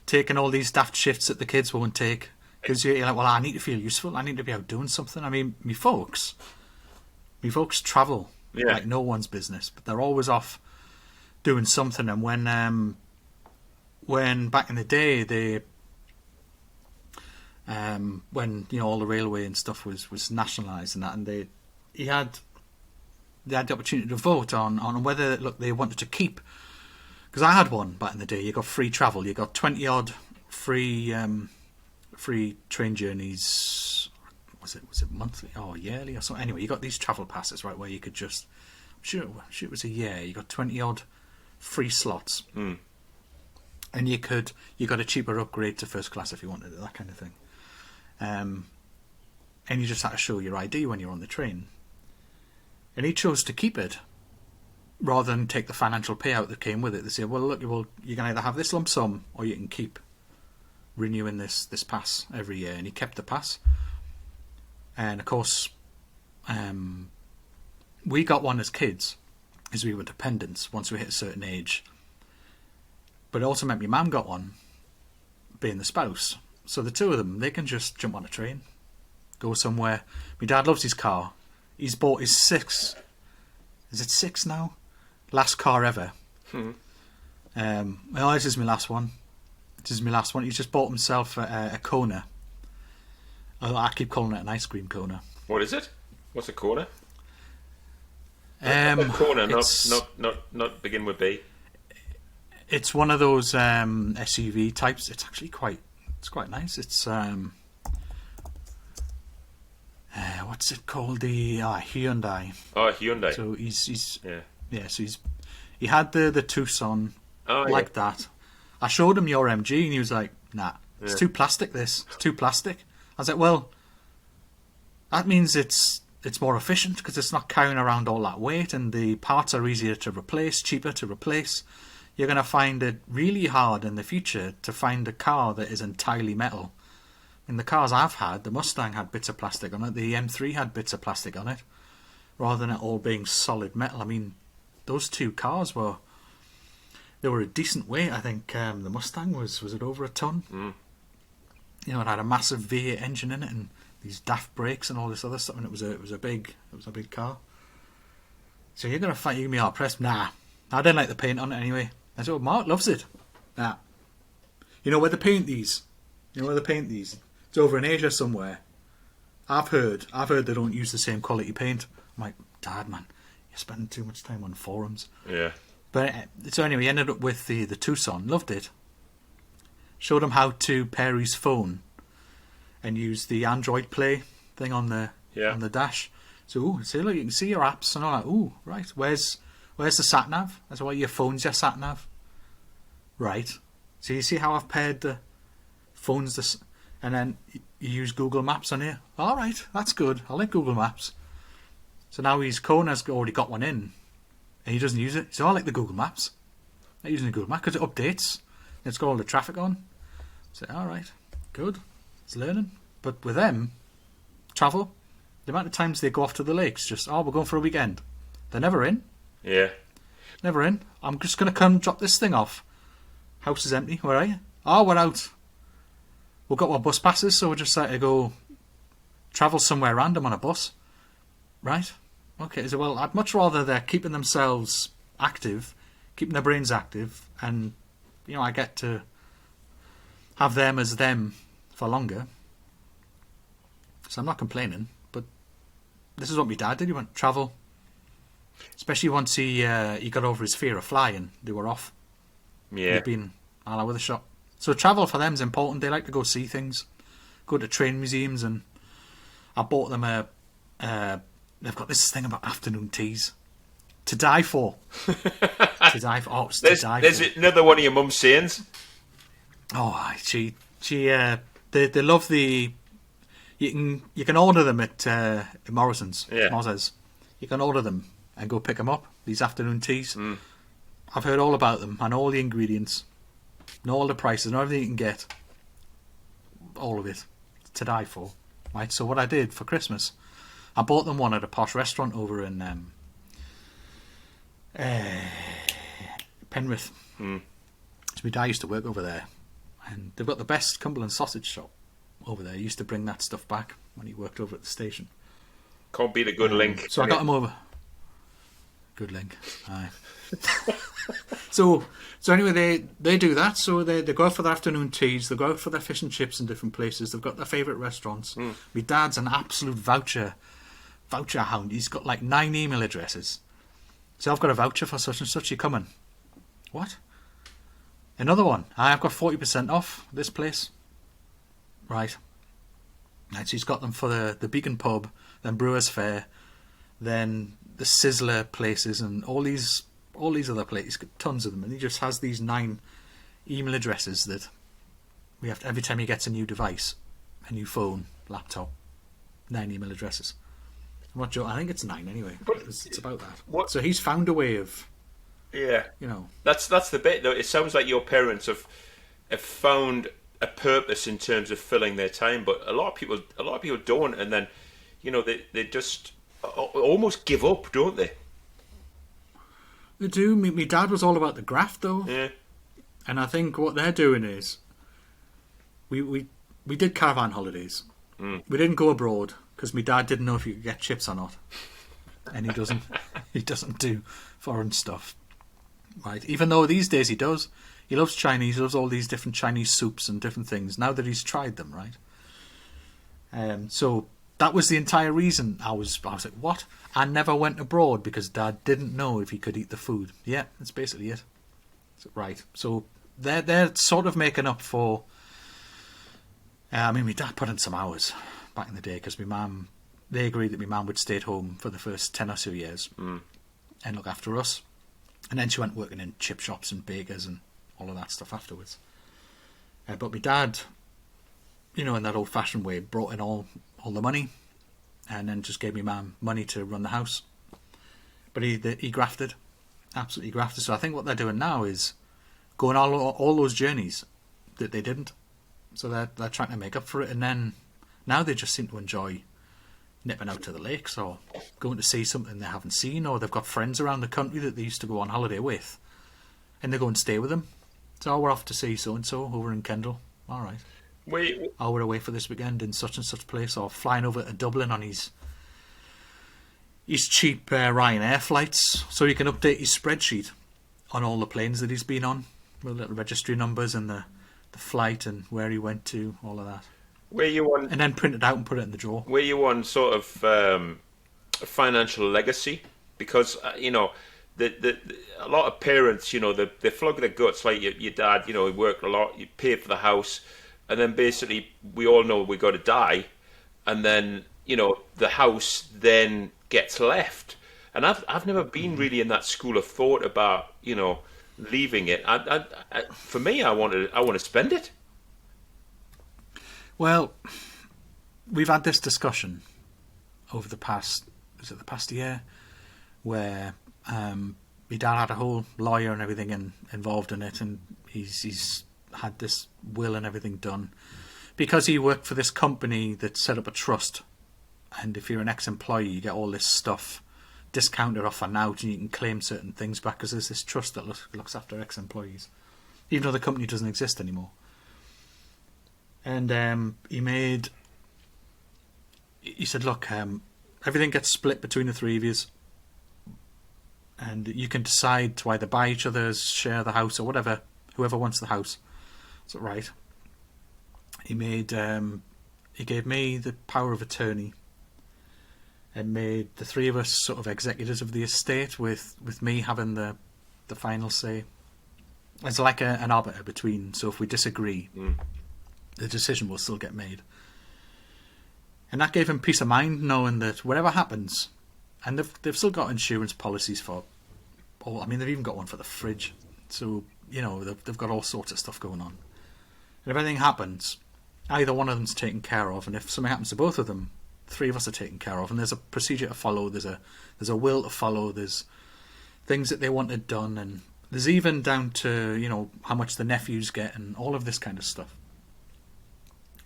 A: taking all these daft shifts that the kids won't take. Because you're like, well, I need to feel useful. I need to be out doing something. I mean, me folks travel like no one's business, but they're always off doing something. And when back in the day when all the railway and stuff was nationalised and that, and they had the opportunity to vote on whether they wanted to keep. Because I had one back in the day. You got free travel. You got 20 odd free train journeys. Was it monthly or yearly or something? Anyway, you got these travel passes, right, where you could just. I'm sure it was a year. You got 20 odd free slots, and you got a cheaper upgrade to first class if you wanted it, that kind of thing. And you just had to show your ID when you're on the train. And he chose to keep it rather than take the financial payout that came with it. They say, well, look, you can either have this lump sum or you can keep renewing this pass every year. And he kept the pass. And of course, we got one as kids because we were dependents once we hit a certain age. But it also meant my mum got one, being the spouse. So the two of them, they can just jump on a train, go somewhere. My dad loves his car. He's bought his sixth now? Last car ever. Well, this is my last one. He's just bought himself a Kona. I keep calling it an ice cream Kona.
B: What is it? What's a Kona?
A: Kona,
B: not begin with B.
A: It's one of those SUV types. It's actually quite nice. It's what's it called? The Hyundai.
B: Oh, Hyundai.
A: So So he had the Tucson that. I showed him your MG and he was like, "Nah, it's too plastic. It's too plastic." I was like, "Well, that means it's more efficient because it's not carrying around all that weight and the parts are easier to replace, cheaper to replace. You're going to find it really hard in the future to find a car that is entirely metal. In the cars I've had, the Mustang had bits of plastic on it, the M3 had bits of plastic on it, rather than it all being solid metal. I mean, those two cars were a decent weight. I think the Mustang was it over a ton? It had a massive V8 engine in it and these daft brakes and all this other stuff, and it was a big car. So you're going to find you can be hard pressed. Nah, I didn't like the paint on it anyway. I said, well, Mark loves it. Nah. You know where they paint these? It's over in Asia somewhere. I've heard they don't use the same quality paint. I'm like, Dad, man, you're spending too much time on forums.
B: Yeah.
A: But so anyway, he ended up with the Tucson. Loved it. Showed him how to pair his phone and use the Android Play thing on the dash. So, look, you can see your apps and all that. Ooh, right. Where's the sat nav? That's why your phone's your sat nav. Right. So you see how I've paired the phones and then you use Google Maps on here. All right, that's good. I like Google Maps. So now his Kona's already got one in, and he doesn't use it. So I like the Google Maps. I'm using the Google Maps because it updates. It's got all the traffic on. So all right, good. It's learning. But with them, travel, the amount of times they go off to the lakes, we're going for a weekend. They're never in.
B: Yeah.
A: Never in. I'm just going to come drop this thing off. House is empty. Where are you? Oh, we're out. We've got our bus passes, so we're just like to go travel somewhere random on a bus. Right? Okay, so well, I'd much rather they're keeping themselves active, keeping their brains active, and, I get to have them as them for longer. So I'm not complaining, but this is what my dad did. He went travel. Especially once he got over his fear of flying. They were off.
B: Yeah.
A: They've been all over the shop. So travel for them is important. They like to go see things, go to train museums, and I bought them they've got this thing about afternoon teas to die for. To die for. Oh, it's to die
B: there's
A: for.
B: Another one of your mum's sayings.
A: Oh, they love the. You can order them at Morrison's.
B: Yeah.
A: Moses. You can order them and go pick them up. These afternoon teas. I've heard all about them and all the ingredients, and all the prices and everything you can get. All of it to die for. Right. So what I did for Christmas, I bought them one at a posh restaurant over in Penrith. So my dad used to work over there, and they've got the best Cumberland sausage shop over there. He used to bring that stuff back when he worked over at the station.
B: Can't beat a good link.
A: So I got him over. Good link. Aye. So anyway, they do that. So they go out for their afternoon teas. They go out for their fish and chips in different places. They've got their favourite restaurants. My dad's an absolute voucher hound. He's got like 9 email addresses. So I've got a voucher for such and such. You coming? What? Another one. I've got 40% off this place. Right. So he's got them for the Beacon Pub, then Brewers Fair, then the Sizzler places, and all these other places. He's got tons of them, and he just has these 9 email addresses that we have to, every time he gets a new device, a new phone, laptop, 9 email addresses. I'm not joking. I think it's 9 anyway. But it's about that.
B: What?
A: So he's found a way of,
B: Yeah,
A: That's
B: the bit though. It sounds like your parents have found a purpose in terms of filling their time, but a lot of people don't, and then they just almost give up, don't they?
A: They do. My dad was all about the graft though.
B: Yeah.
A: And I think what they're doing is, we did caravan holidays. We didn't go abroad because my dad didn't know if you could get chips or not, and he doesn't. He doesn't do foreign stuff, right? Even though these days he does. He loves Chinese. He loves all these different Chinese soups and different things. Now that he's tried them, right? So that was the entire reason I was like, what? I never went abroad because Dad didn't know if he could eat the food. Yeah, that's basically it. Right. So they're sort of making up for. My dad put in some hours back in the day because they agreed that my mum would stay at home for the first 10 or so years and look after us. And then she went working in chip shops and bakers and all of that stuff afterwards. But my dad, in that old-fashioned way, brought in all the money and then just gave me mum money to run the house. But he grafted, absolutely grafted. So I think what they're doing now is going all those journeys that they didn't. So they're trying to make up for it, and then now they just seem to enjoy nipping out to the lakes or going to see something they haven't seen, or they've got friends around the country that they used to go on holiday with, and they go and stay with them. So we're off to see so and so over in Kendal. All right. We're away for this weekend in such and such place, or flying over to Dublin on his cheap Ryanair flights, so he can update his spreadsheet on all the planes that he's been on, with little registry numbers and the flight and where he went to, all of that. And then print it out and put it in the drawer.
B: Were you on sort of a financial legacy? Because a lot of parents, they flog their guts, like your dad. He worked a lot, you paid for the house, and then basically we all know we got to die, and then the house then gets left. And I've never been really in that school of thought about leaving it. For me, I want to spend it.
A: Well, we've had this discussion over the past year, where my dad had a whole lawyer and everything involved in it, and he's had this will and everything done because he worked for this company that set up a trust, and if you're an ex-employee, you get all this stuff discounted off and out, and you can claim certain things back because there's this trust that looks after ex-employees, even though the company doesn't exist anymore. And he said, look, everything gets split between the three of you, and you can decide to either buy each other's, share the house, or whatever, whoever wants the house. So, right. He gave me the power of attorney and made the three of us sort of executors of the estate, with me having the final say. It's like an arbiter between, so if we disagree, the decision will still get made. And that gave him peace of mind, knowing that whatever happens, and they've still got insurance policies for they've even got one for the fridge. So, they've got all sorts of stuff going on. And if anything happens, either one of them's taken care of, and if something happens to both of them, three of us are taken care of, and there's a procedure to follow, there's a will to follow, there's things that they wanted done, and there's even down to, how much the nephews get and all of this kind of stuff.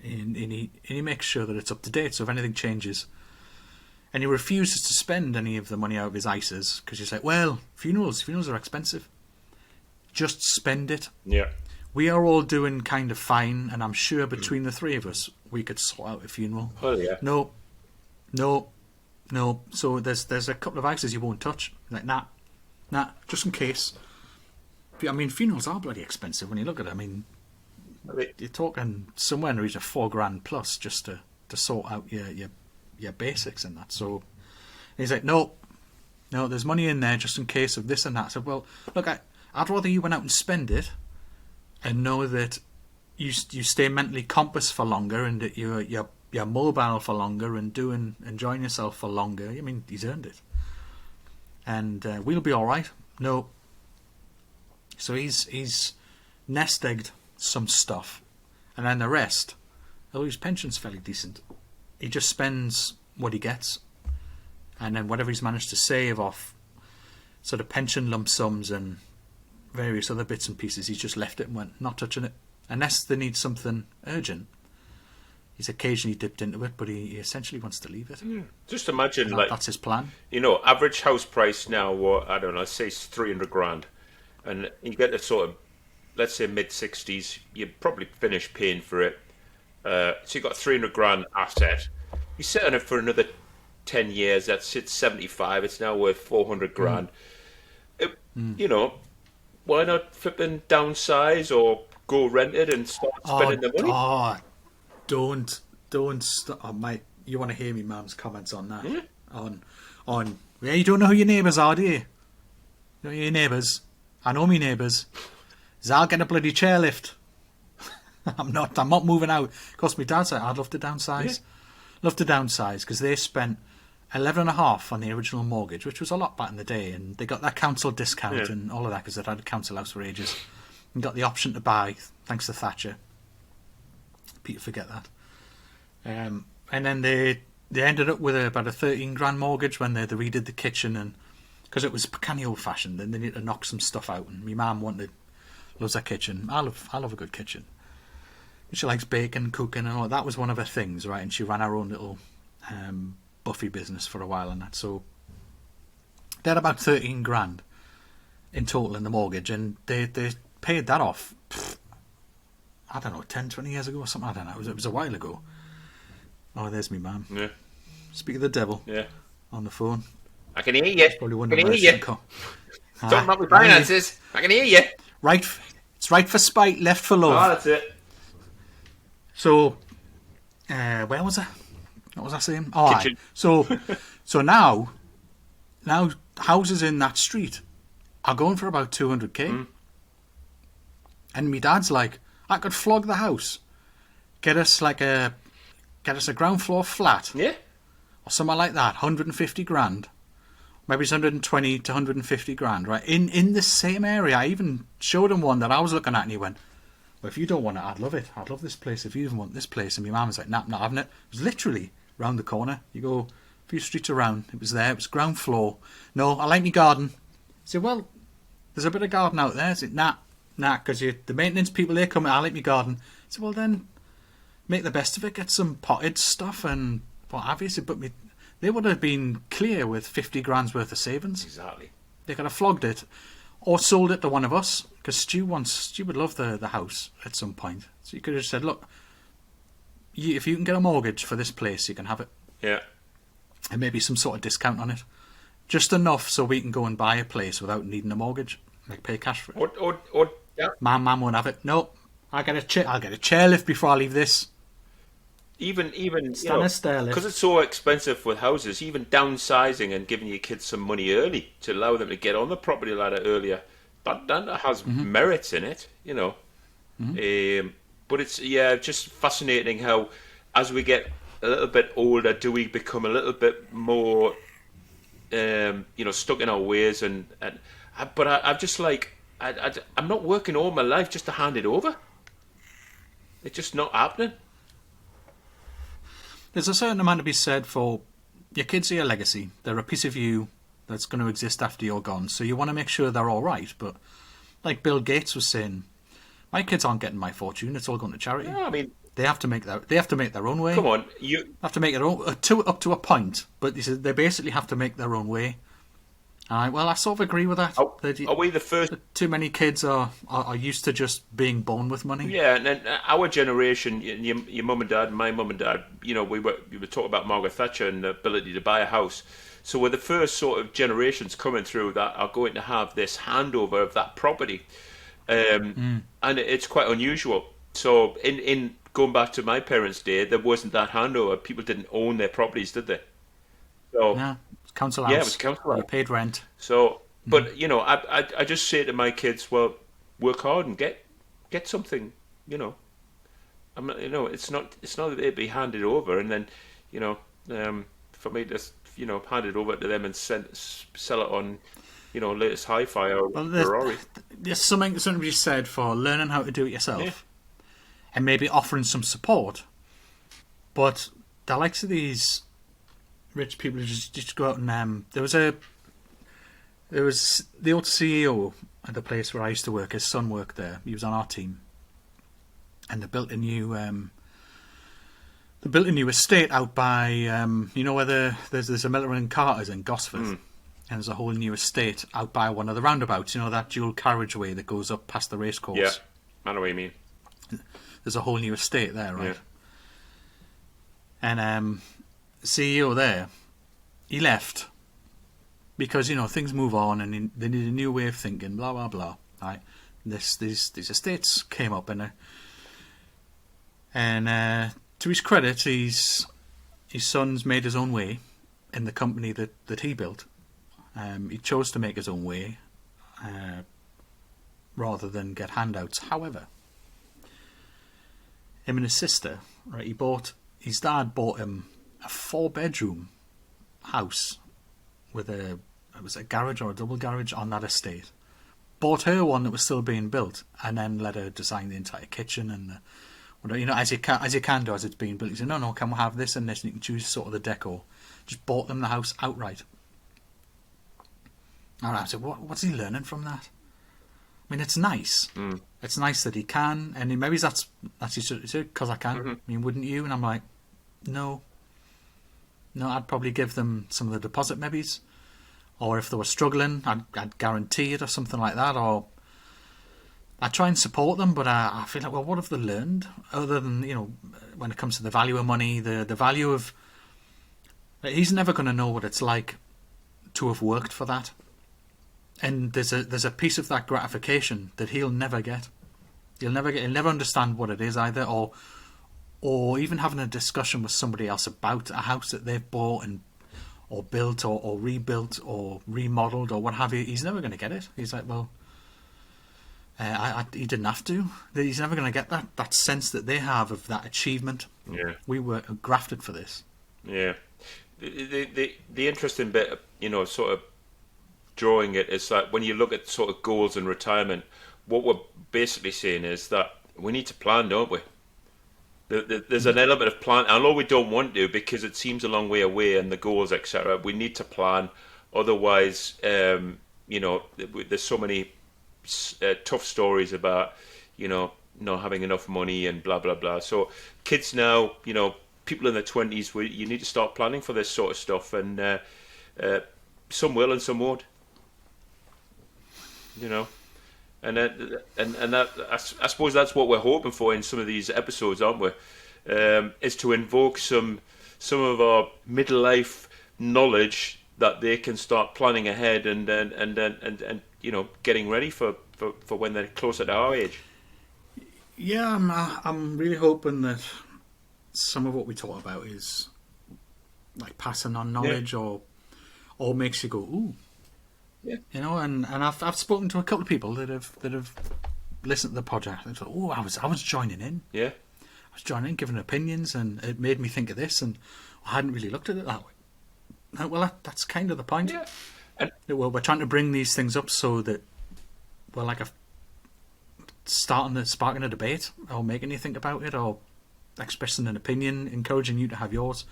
A: And he makes sure that it's up to date, so if anything changes, and he refuses to spend any of the money out of his ISAs, because he's like, well, funerals are expensive. Just spend it.
B: Yeah.
A: We are all doing kind of fine, and I'm sure between the three of us, we could sort out a funeral.
B: Oh, yeah.
A: No. So there's a couple of ISAs you won't touch. Like, nah, Nah, just in case. I mean, funerals are bloody expensive when you look at it. I mean, you're talking somewhere in the region of $4,000 plus just to sort out your basics and that. So he's like, no, there's money in there just in case of this and that. I said, well, look, I'd rather you went out and spend it and know that you stay mentally compass for longer and that you're mobile for longer and enjoying yourself for longer. I mean, he's earned it. And we'll be all right. No. So he's nest egged some stuff, and then the rest, although his pension's fairly decent, he just spends what he gets, and then whatever he's managed to save off sort of pension lump sums and various other bits and pieces, he's just left it and went, not touching it, unless they need something urgent. He's occasionally dipped into it, but he essentially wants to leave it.
B: Just imagine,
A: that's his plan.
B: Average house price now, I don't know, say it's 300 grand, and you get a sort of, let's say mid-60s, you probably finish paying for it. So you've got 300 grand asset. You sit on it for another 10 years, that's it, 75, it's now worth 400 grand. Why not flipping downsize or go rented and start spending the money?
A: Don't stop, mate. You want to hear me mum's comments on that? You don't know who your neighbours are, do you? You know your neighbours? I know me neighbours. I'll get a bloody chairlift. I'm not moving out. Of course, my dad said I'd love to downsize. Yeah. Love to downsize because they spent 11.5 on the original mortgage, which was a lot back in the day, and they got that council discount and all of that because they'd had a council house for ages, and got the option to buy thanks to Thatcher. People forget that. And then they ended up with about a 13 grand mortgage when they redid the kitchen, and because it was kind of old fashioned, and they needed to knock some stuff out. And my mum loves her kitchen. I love a good kitchen. She likes baking, cooking, and all that was one of her things, right? And she ran her own little buffet business for a while and that. So they had about 13 grand in total in the mortgage, and they paid that off. I don't know, 10, 20 years ago or something. I don't know. It was a while ago. Oh, there's me mum. Yeah. Speak of the devil.
B: Yeah.
A: On the phone.
B: I can hear you.
A: Probably wondering where it's come.
B: Talking about my finances. I can hear you.
A: Right. It's right for spite, left for love.
B: Oh, that's it.
A: So, where was I? What was I saying? Oh,
B: kitchen.
A: So now houses in that street are going for about 200k. And my dad's like, I could flog the house, get us a ground floor flat, or something like that, 150 grand, maybe it's 120 to 150 grand, right? In the same area. I even showed him one that I was looking at, and he went, well, if you don't want it, I'd love it. I'd love this place if you even want this place. And my mum was like, nah, not having it. It was literally round the corner. You go a few streets around, it was there, it was ground floor. No, I like my garden. I said, well, there's a bit of garden out there. I said, nah, because the maintenance people, they come, I like my garden. I said, well then, make the best of it, get some potted stuff and what have you. But they would have been clear with 50 grand's worth of savings.
B: Exactly.
A: They could have flogged it or sold it to one of us, because Stu would love the house at some point. So you could have said, look, if you can get a mortgage for this place, you can have it.
B: Yeah.
A: And maybe some sort of discount on it. Just enough so we can go and buy a place without needing a mortgage. Like pay cash for it.
B: Or yeah.
A: Mum won't have it. No, I'll get a chairlift before I leave this.
B: Even
A: stairlift.
B: Because it's so expensive with houses, even downsizing and giving your kids some money early to allow them to get on the property ladder earlier, that has merits in it, but it's just fascinating how as we get a little bit older, do we become a little bit more stuck in our ways, but I'm just like I'm not working all my life just to hand it over. It's just not happening.
A: There's a certain amount to be said for your kids are your legacy. They're a piece of you that's going to exist after you're gone. So you want to make sure they're all right. But like Bill Gates was saying, my kids aren't getting my fortune. It's all going to charity.
B: Yeah, I mean,
A: they have to make their own way.
B: Come on,
A: you have to make their own up to a point. But they basically have to make their own way. Well, I sort of agree with that.
B: Are we the first?
A: Too many kids are used to just being born with money.
B: Yeah, and our generation, your mum and dad, my mum and dad, we were talking about Margaret Thatcher and the ability to buy a house. So we're the first sort of generations coming through that are going to have this handover of that property, and it's quite unusual. So in going back to my parents' day, there wasn't that handover. People didn't own their properties, did they? So
A: No, it's council
B: yeah, it was
A: house.
B: council.
A: You paid rent.
B: So, but I just say to my kids, well, work hard and get something. You know, it's not that they'd be handed over and then, you know, for me to hand it over to them and sell it on, latest hi-fi or
A: Well,
B: Ferrari.
A: there's something to be said for learning how to do it yourself
B: Yeah,
A: and maybe offering some support. But the likes of these rich people who just go out and there was the old CEO at the place where I used to work. His son worked there. He was on our team, and they built a new estate out by where there's a Miller and Carter's in Gosford, and there's a whole new estate out by one of the roundabouts. You know, that dual carriageway that goes up past the racecourse.
B: yeah, I know what you mean.
A: There's a whole new estate there, right?
B: Yeah.
A: And CEO there, he left because things move on and they need a new way of thinking. Blah blah blah. Right? These estates came up and to his credit, his son's made his own way in the company that he built. He chose to make his own way rather than get handouts. However, him and his sister, right? His dad bought him a 4-bedroom house with it was a garage or a double garage on that estate. Bought her one that was still being built, and then let her design the entire kitchen and as you can do as it's being built. He said, no, can we have this and this, and you can choose sort of the decor. Just bought them the house outright. And I said, what's he learning from that? I mean, it's nice. It's nice that he can, and maybe that's because I can. I mean, wouldn't you? And I'm like, no, I'd probably give them some of the deposit, maybe, or if they were struggling, I'd guarantee it or something like that, or I try and support them. But I feel like, well, what have they learned other than when it comes to the value of money, the value of? He's never going to know what it's like to have worked for that. And there's a piece of that gratification that he'll never get. He'll never understand what it is either, or even having a discussion with somebody else about a house that they've bought or built or rebuilt or remodeled or what have you. He's never going to get it. He's like, well, he didn't have to. He's never going to get that sense that they have of that achievement.
B: Yeah,
A: we were grafted for this.
B: Yeah, the interesting bit, sort of drawing it is that when you look at sort of goals and retirement, what we're basically saying is that we need to plan, don't we? There's an element of plan, although we don't want to because it seems a long way away and the goals, etc. We need to plan, otherwise, there's so many tough stories about, not having enough money and blah blah blah. So kids now, people in their 20s, you need to start planning for this sort of stuff, and some will and some won't. And that I suppose that's what we're hoping for in some of these episodes, aren't we? Is to invoke some of our midlife knowledge that they can start planning ahead and getting ready for when they're closer to our age.
A: Yeah, I'm really hoping that some of what we talk about is like passing on knowledge, or makes you go, ooh.
B: Yeah.
A: And I've spoken to a couple of people that have listened to the podcast and thought, oh, I was joining in.
B: Yeah.
A: I was joining in, giving opinions, and it made me think of this, and I hadn't really looked at it that way. Well, that's kind of the point.
B: Yeah. And
A: we're trying to bring these things up so that we're like sparking a debate, or making you think about it, or expressing an opinion, encouraging you to have yours.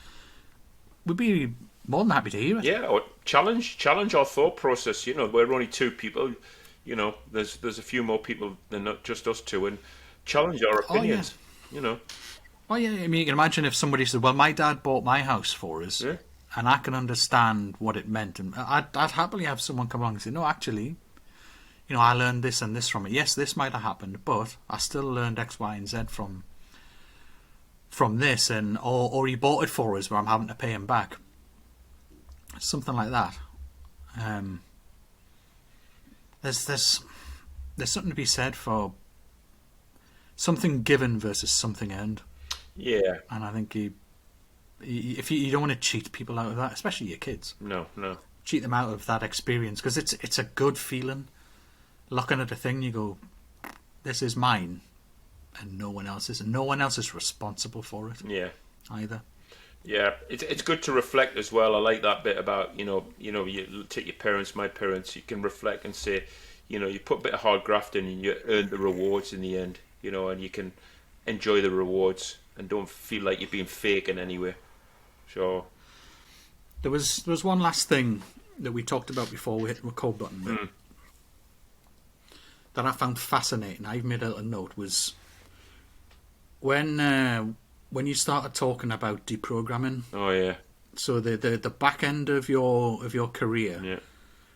A: We'd be more than happy to hear it.
B: Yeah, or challenge our thought process. We're only two people. There's a few more people than not just us two, and challenge our opinions.
A: Oh yeah, I mean, you can imagine if somebody said, "Well, my dad bought my house for us," and I can understand what it meant, and I'd happily have someone come along and say, "No, actually, I learned this and this from it. Yes, this might have happened, but I still learned X, Y, and Z from this, and or he bought it for us, where I'm having to pay him back." something like that. There's something to be said for something given versus something earned,
B: Yeah.
A: and I think if you don't want to cheat people out of that, especially your kids,
B: No.
A: cheat them out of that experience because it's a good feeling. Looking at a thing, you go, "This is mine," and no one else is, and no one else is responsible for it
B: Yeah.
A: either.
B: Yeah, it's good to reflect as well. I like that bit about you take your parents, my parents. You can reflect and say, you put a bit of hard graft in, and you earn the rewards in the end. And you can enjoy the rewards and don't feel like you're being fake in any way. So
A: There was one last thing that we talked about before we hit the record button that I found fascinating. I've made a little note was when you started talking about deprogramming.
B: oh yeah,
A: So the back end of your career,
B: yeah,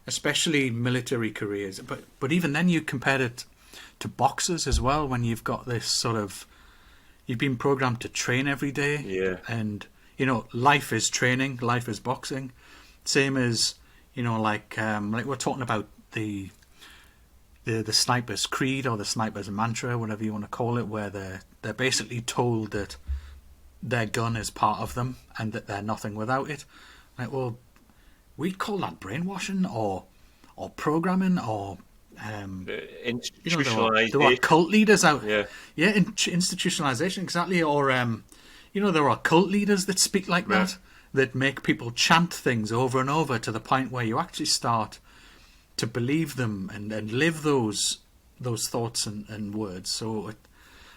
A: especially military careers, but even then you compared it to boxers as well. When you've got this sort of, you've been programmed to train every day,
B: yeah,
A: and life is training, life is boxing. Same as like we're talking about the sniper's creed or the sniper's mantra, whatever you want to call it, where they're basically told that their gun is part of them and that they're nothing without it. Like, well, we'd call that brainwashing or programming or there are
B: institutionalization.
A: cult leaders out.
B: Yeah,
A: Yeah, institutionalization, exactly. Or there are cult leaders that speak like
B: right.
A: that make people chant things over and over to the point where you actually start to believe them and live those thoughts and words. So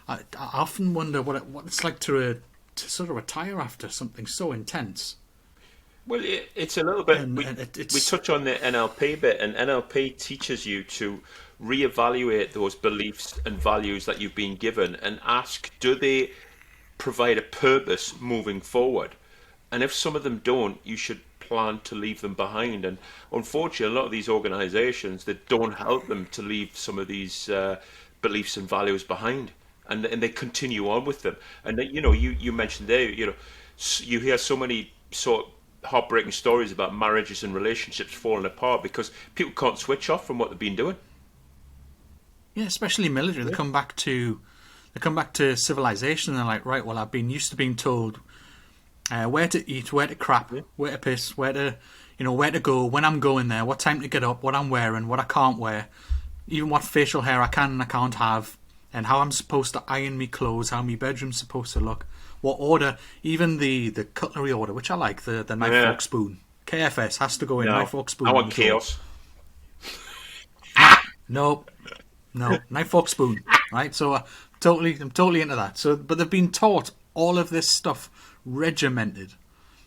A: I often wonder what it's like to sort of retire after something so intense.
B: Well, it's a little bit.
A: And
B: We touch on the NLP bit, and NLP teaches you to reevaluate those beliefs and values that you've been given, and ask, do they provide a purpose moving forward? And if some of them don't, you should plan to leave them behind. And unfortunately, a lot of these organisations that don't help them to leave some of these beliefs and values behind, and they continue on with them. And you mentioned there, you hear so many sort of heartbreaking stories about marriages and relationships falling apart because people can't switch off from what they've been doing.
A: Yeah, especially military.
B: Yeah.
A: They come back to civilization. And they're like, right, well, I've been used to being told where to eat, where to crap,
B: Yeah.
A: where to piss, where to go, when I'm going there, what time to get up, what I'm wearing, what I can't wear, even what facial hair I can and I can't have, and how I'm supposed to iron me clothes, how my bedroom's supposed to look, what order, even the cutlery order, which I like, the knife,
B: Yeah.
A: fork, spoon. KFS has to go in,
B: No,
A: knife, fork, spoon.
B: I want
A: on the floor.
B: chaos.
A: Nope. No, knife, fork, spoon. Right, so I'm totally into that. So, but they've been taught all of this stuff regimented,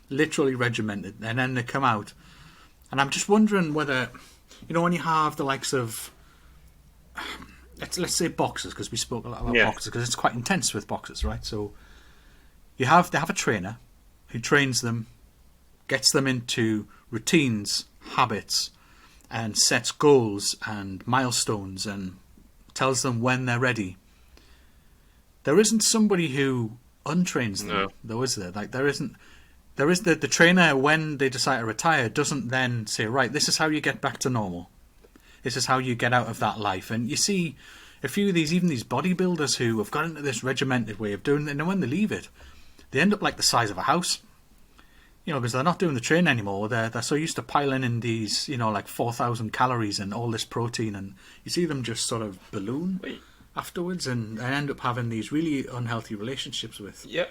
A: literally regimented, and then they come out, and I'm just wondering whether, when you have the likes of, let's say boxers, because we spoke a lot about
B: Yeah.
A: boxers, because it's quite intense with boxers, right? So they have a trainer who trains them, gets them into routines, habits, and sets goals and milestones and tells them when they're ready. There isn't somebody who untrains them,
B: No.
A: though, is there? Like there is the trainer when they decide to retire doesn't then say, right, this is how you get back to normal. This is how you get out of that life. And you see a few of these bodybuilders who have got into this regimented way of doing it, and when they leave it, they end up like the size of a house. Because they're not doing the training anymore. They're so used to piling in these, like 4,000 calories and all this protein, and you see them just sort of balloon afterwards, and end up having these really unhealthy relationships with
B: Yeah.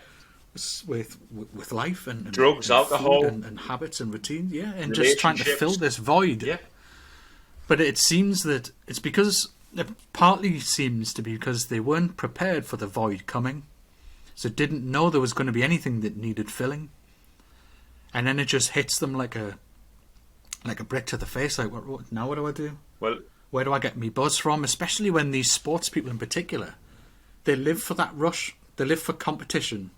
A: life and
B: Drugs,
A: and
B: alcohol,
A: food and habits and routines. Yeah, and just trying to fill this void.
B: Yeah.
A: But it seems that it's because it partly seems to be because they weren't prepared for the void coming, so didn't know there was going to be anything that needed filling. And then it just hits them like a brick to the face. Like, now what do I do?
B: Well,
A: Where do I get me buzz from? Especially when these sports people in particular, they live for that rush. They live for competition.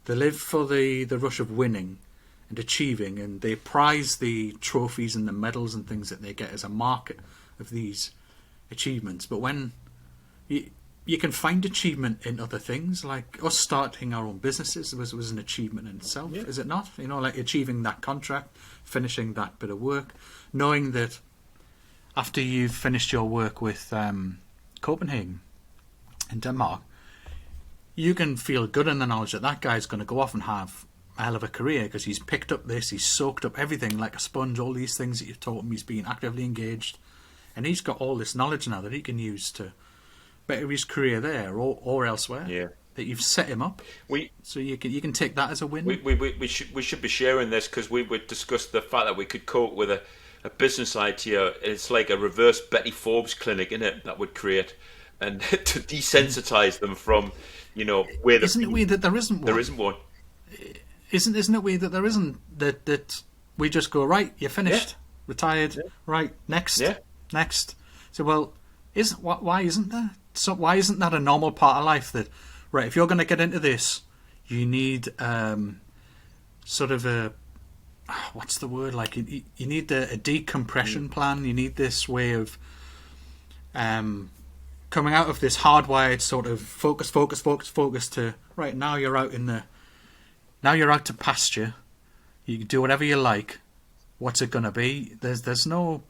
A: They live for the rush of winning and achieving. And they prize the trophies and the medals and things that they get as a mark of these achievements. But when you can find achievement in other things, like us starting our own businesses was an achievement in itself, is it not? You know, like achieving that contract, finishing that bit of work, knowing that after you've finished your work with Copenhagen in Denmark, you can feel good in the knowledge that that guy's going to go off and have a hell of a career because he's picked up this, he's soaked up everything like a sponge, all these things that you've taught him, he's been actively engaged, and he's got all this knowledge now that he can use to better his career there or elsewhere.
B: Yeah.
A: That you've set him up, so you can take that as a win.
B: We should be sharing this because we would discuss the fact that we could come up with a business idea. It's like a reverse Betty Forbes clinic, isn't it? That would create and to desensitize them from, where.
A: Isn't it weird that there isn't one?
B: There isn't one.
A: Isn't it weird that there isn't that we just go, right, you're finished, retired, right, next. So well, why isn't there? So why isn't that a normal part of life that, right, if you're going to get into this, you need sort of a, what's the word, like you need a decompression plan. You need this way of coming out of this hardwired sort of focus to, right, now you're out to pasture. You can do whatever you like. What's it going to be? There's no...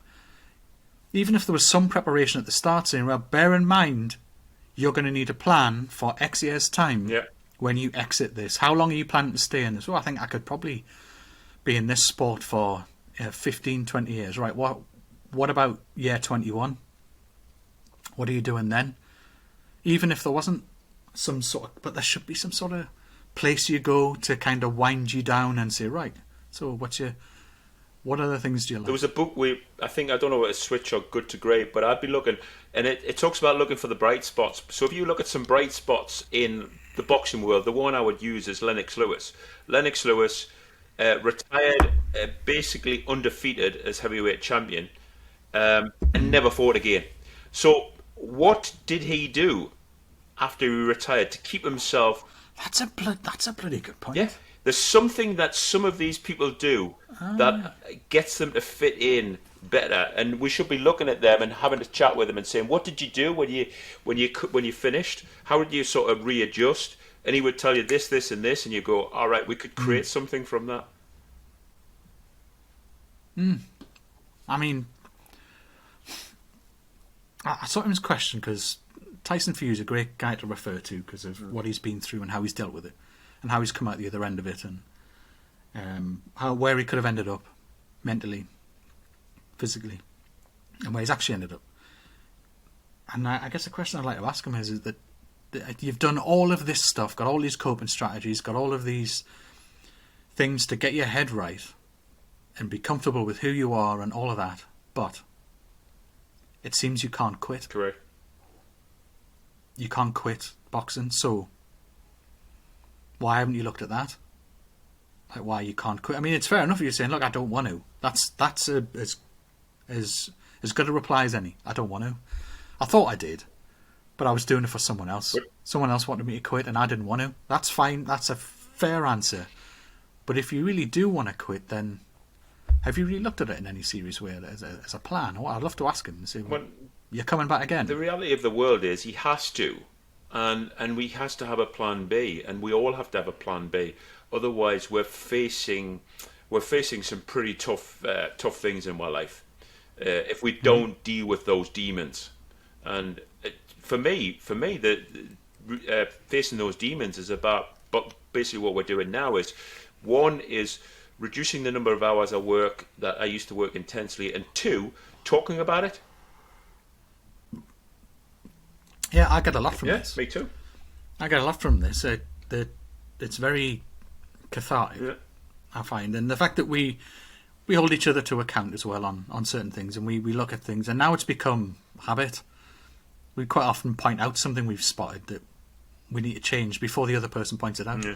A: Even if there was some preparation at the start, saying, well, bear in mind, you're going to need a plan for X years' time when you exit this. How long are you planning to stay in this? Well, I think I could probably be in this sport for 15, 20 years. Right, what about year 21? What are you doing then? Even if there wasn't some sort of... But there should be some sort of place you go to kind of wind you down and say, right, so what other things do you like?
B: There was a book I don't know what it's Switch or Good to Great, but I'd be looking, and it talks about looking for the bright spots. So if you look at some bright spots in the boxing world, the one I would use is Lennox Lewis. Lennox Lewis retired basically undefeated as heavyweight champion and never fought again. So what did he do after he retired to keep himself...
A: That's a bloody good point.
B: Yeah. There's something that some of these people do that gets them to fit in better, and we should be looking at them and having a chat with them and saying, "What did you do when you finished? How did you sort of readjust?" And he would tell you this, this, and this, and you go, "All right, we could create something from that."
A: I mean, I saw him as a question because Tyson for you is a great guy to refer to because of what he's been through and how he's dealt with it. And how he's come out the other end of it, and where he could have ended up mentally, physically, and where he's actually ended up. And I guess the question I'd like to ask him is that you've done all of this stuff, got all these coping strategies, got all of these things to get your head right and be comfortable with who you are and all of that, but it seems you can't quit.
B: Correct.
A: You can't quit boxing, so... Why haven't you looked at that? Like why you can't quit? I mean, it's fair enough if you're saying, "Look, I don't want to." That's as good a reply as any. I don't want to. I thought I did, but I was doing it for someone else. Someone else wanted me to quit, and I didn't want to. That's fine. That's a fair answer. But if you really do want to quit, then have you really looked at it in any serious way as a plan? Well, I'd love to ask him and say, well, "You're coming back again."
B: The reality of the world is he has to. And we has to have a plan B, and we all have to have a plan B. Otherwise, we're facing some pretty tough things in our life if we don't deal with those demons. And for me, facing those demons is about. But basically, what we're doing now is, one is reducing the number of hours I work that I used to work intensely, and two, talking about it.
A: Yeah, I get a lot from this.
B: Me too.
A: I get a lot from this. It's very cathartic, I find. And the fact that we hold each other to account as well on certain things, and we look at things. And now it's become habit. We quite often point out something we've spotted that we need to change before the other person points it out. Yeah.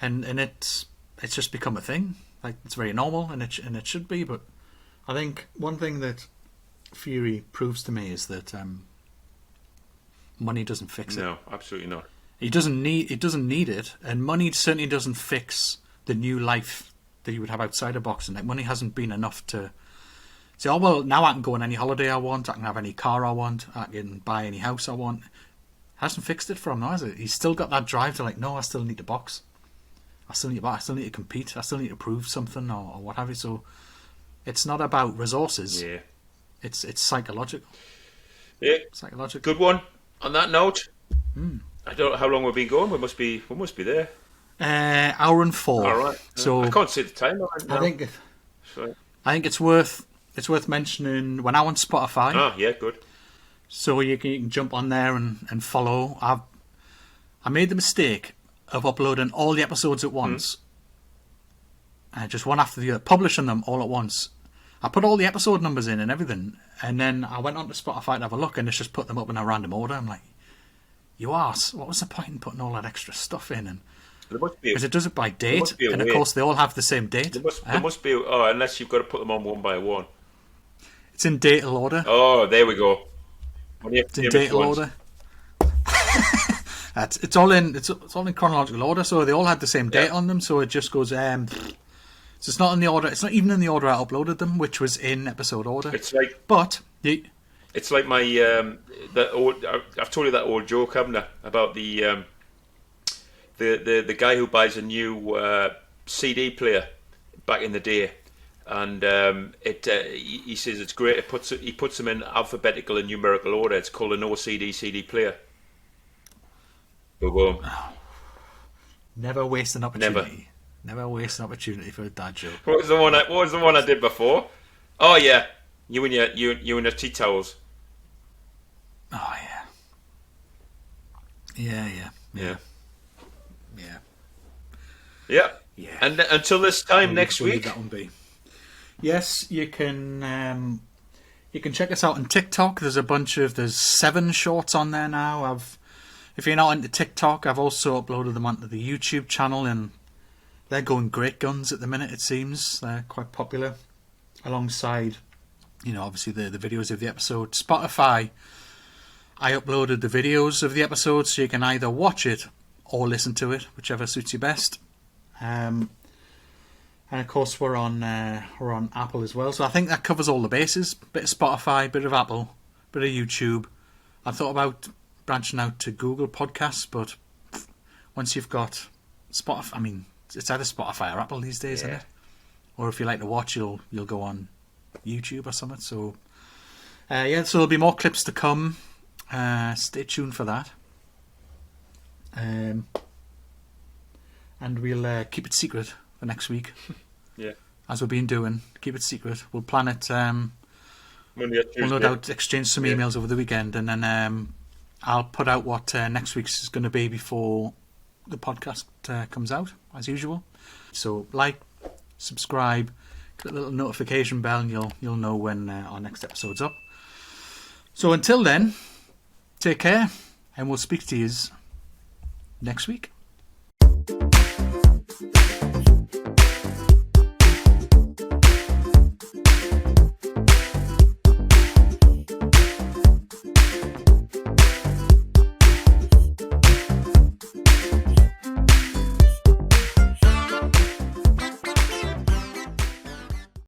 A: And it's just become a thing. Like, it's very normal, and it should be. But I think one thing that Fury proves to me is that... money doesn't fix it.
B: No, absolutely not.
A: It doesn't need it, and money certainly doesn't fix the new life that you would have outside of boxing. Like, money hasn't been enough to say, "Oh well, now I can go on any holiday I want, I can have any car I want, I can buy any house I want." Hasn't fixed it for him now, has it? He's still got that drive to like, no, I still need to box. I still need to compete. I still need to prove something or what have you. So it's not about resources.
B: Yeah.
A: It's psychological.
B: Yeah.
A: Psychological.
B: Good one. On that note, I don't know how long we've been going. We must be there.
A: Hour and 4.
B: All right.
A: So
B: I can't see the time.
A: I think it's worth mentioning when I'm on Spotify.
B: Ah, yeah, good.
A: So you can jump on there and follow. I made the mistake of uploading all the episodes at once. Just one after the other, publishing them all at once. I put all the episode numbers in and everything, and then I went onto Spotify to have a look, and it's just put them up in a random order. I'm like, you arse, what was the point in putting all that extra stuff in? And because it does it by date, and of course they all have the same date.
B: There must be, unless you've got to put them on one by one.
A: It's in datal order.
B: Oh, there we go.
A: It's in datal order. It's all in chronological order, so they all had the same date on them. So it just goes. So it's not in the order. It's not even in the order I uploaded them, which was in episode order.
B: It's like,
A: it's
B: like my I've told you that old joke, haven't I, about the guy who buys a new CD player back in the day, and he says it's great. He puts them in alphabetical and numerical order. It's called an OCD CD player. Boom.
A: Never waste an opportunity. Never waste an opportunity for a dad joke.
B: What was the one I did before? Oh yeah, you and your tea towels.
A: Oh yeah. Yeah.
B: And until this time next week.
A: That one be. Yes, you can check us out on TikTok. There's 7 shorts on there now. If you're not into TikTok, I've also uploaded them onto the YouTube channel, and they're going great guns at the minute, it seems. They're quite popular. Alongside, obviously the videos of the episode. Spotify, I uploaded the videos of the episode, so you can either watch it or listen to it, whichever suits you best. And of course we're on Apple as well. So I think that covers all the bases. Bit of Spotify, bit of Apple, bit of YouTube. I thought about branching out to Google Podcasts, but once you've got Spotify, it's either Spotify or Apple these days, isn't it? Or if you like to watch, you'll go on YouTube or something. So so there'll be more clips to come. Stay tuned for that. And we'll keep it secret for next week.
B: Yeah.
A: As we've been doing, keep it secret. We'll plan it.
B: Monday or Tuesday.
A: We'll no doubt exchange some emails over the weekend, and then I'll put out what next week's is going to be before the podcast comes out, as usual. So subscribe, click the little notification bell, and you'll know when our next episode's up. So until then, take care, and we'll speak to you next week.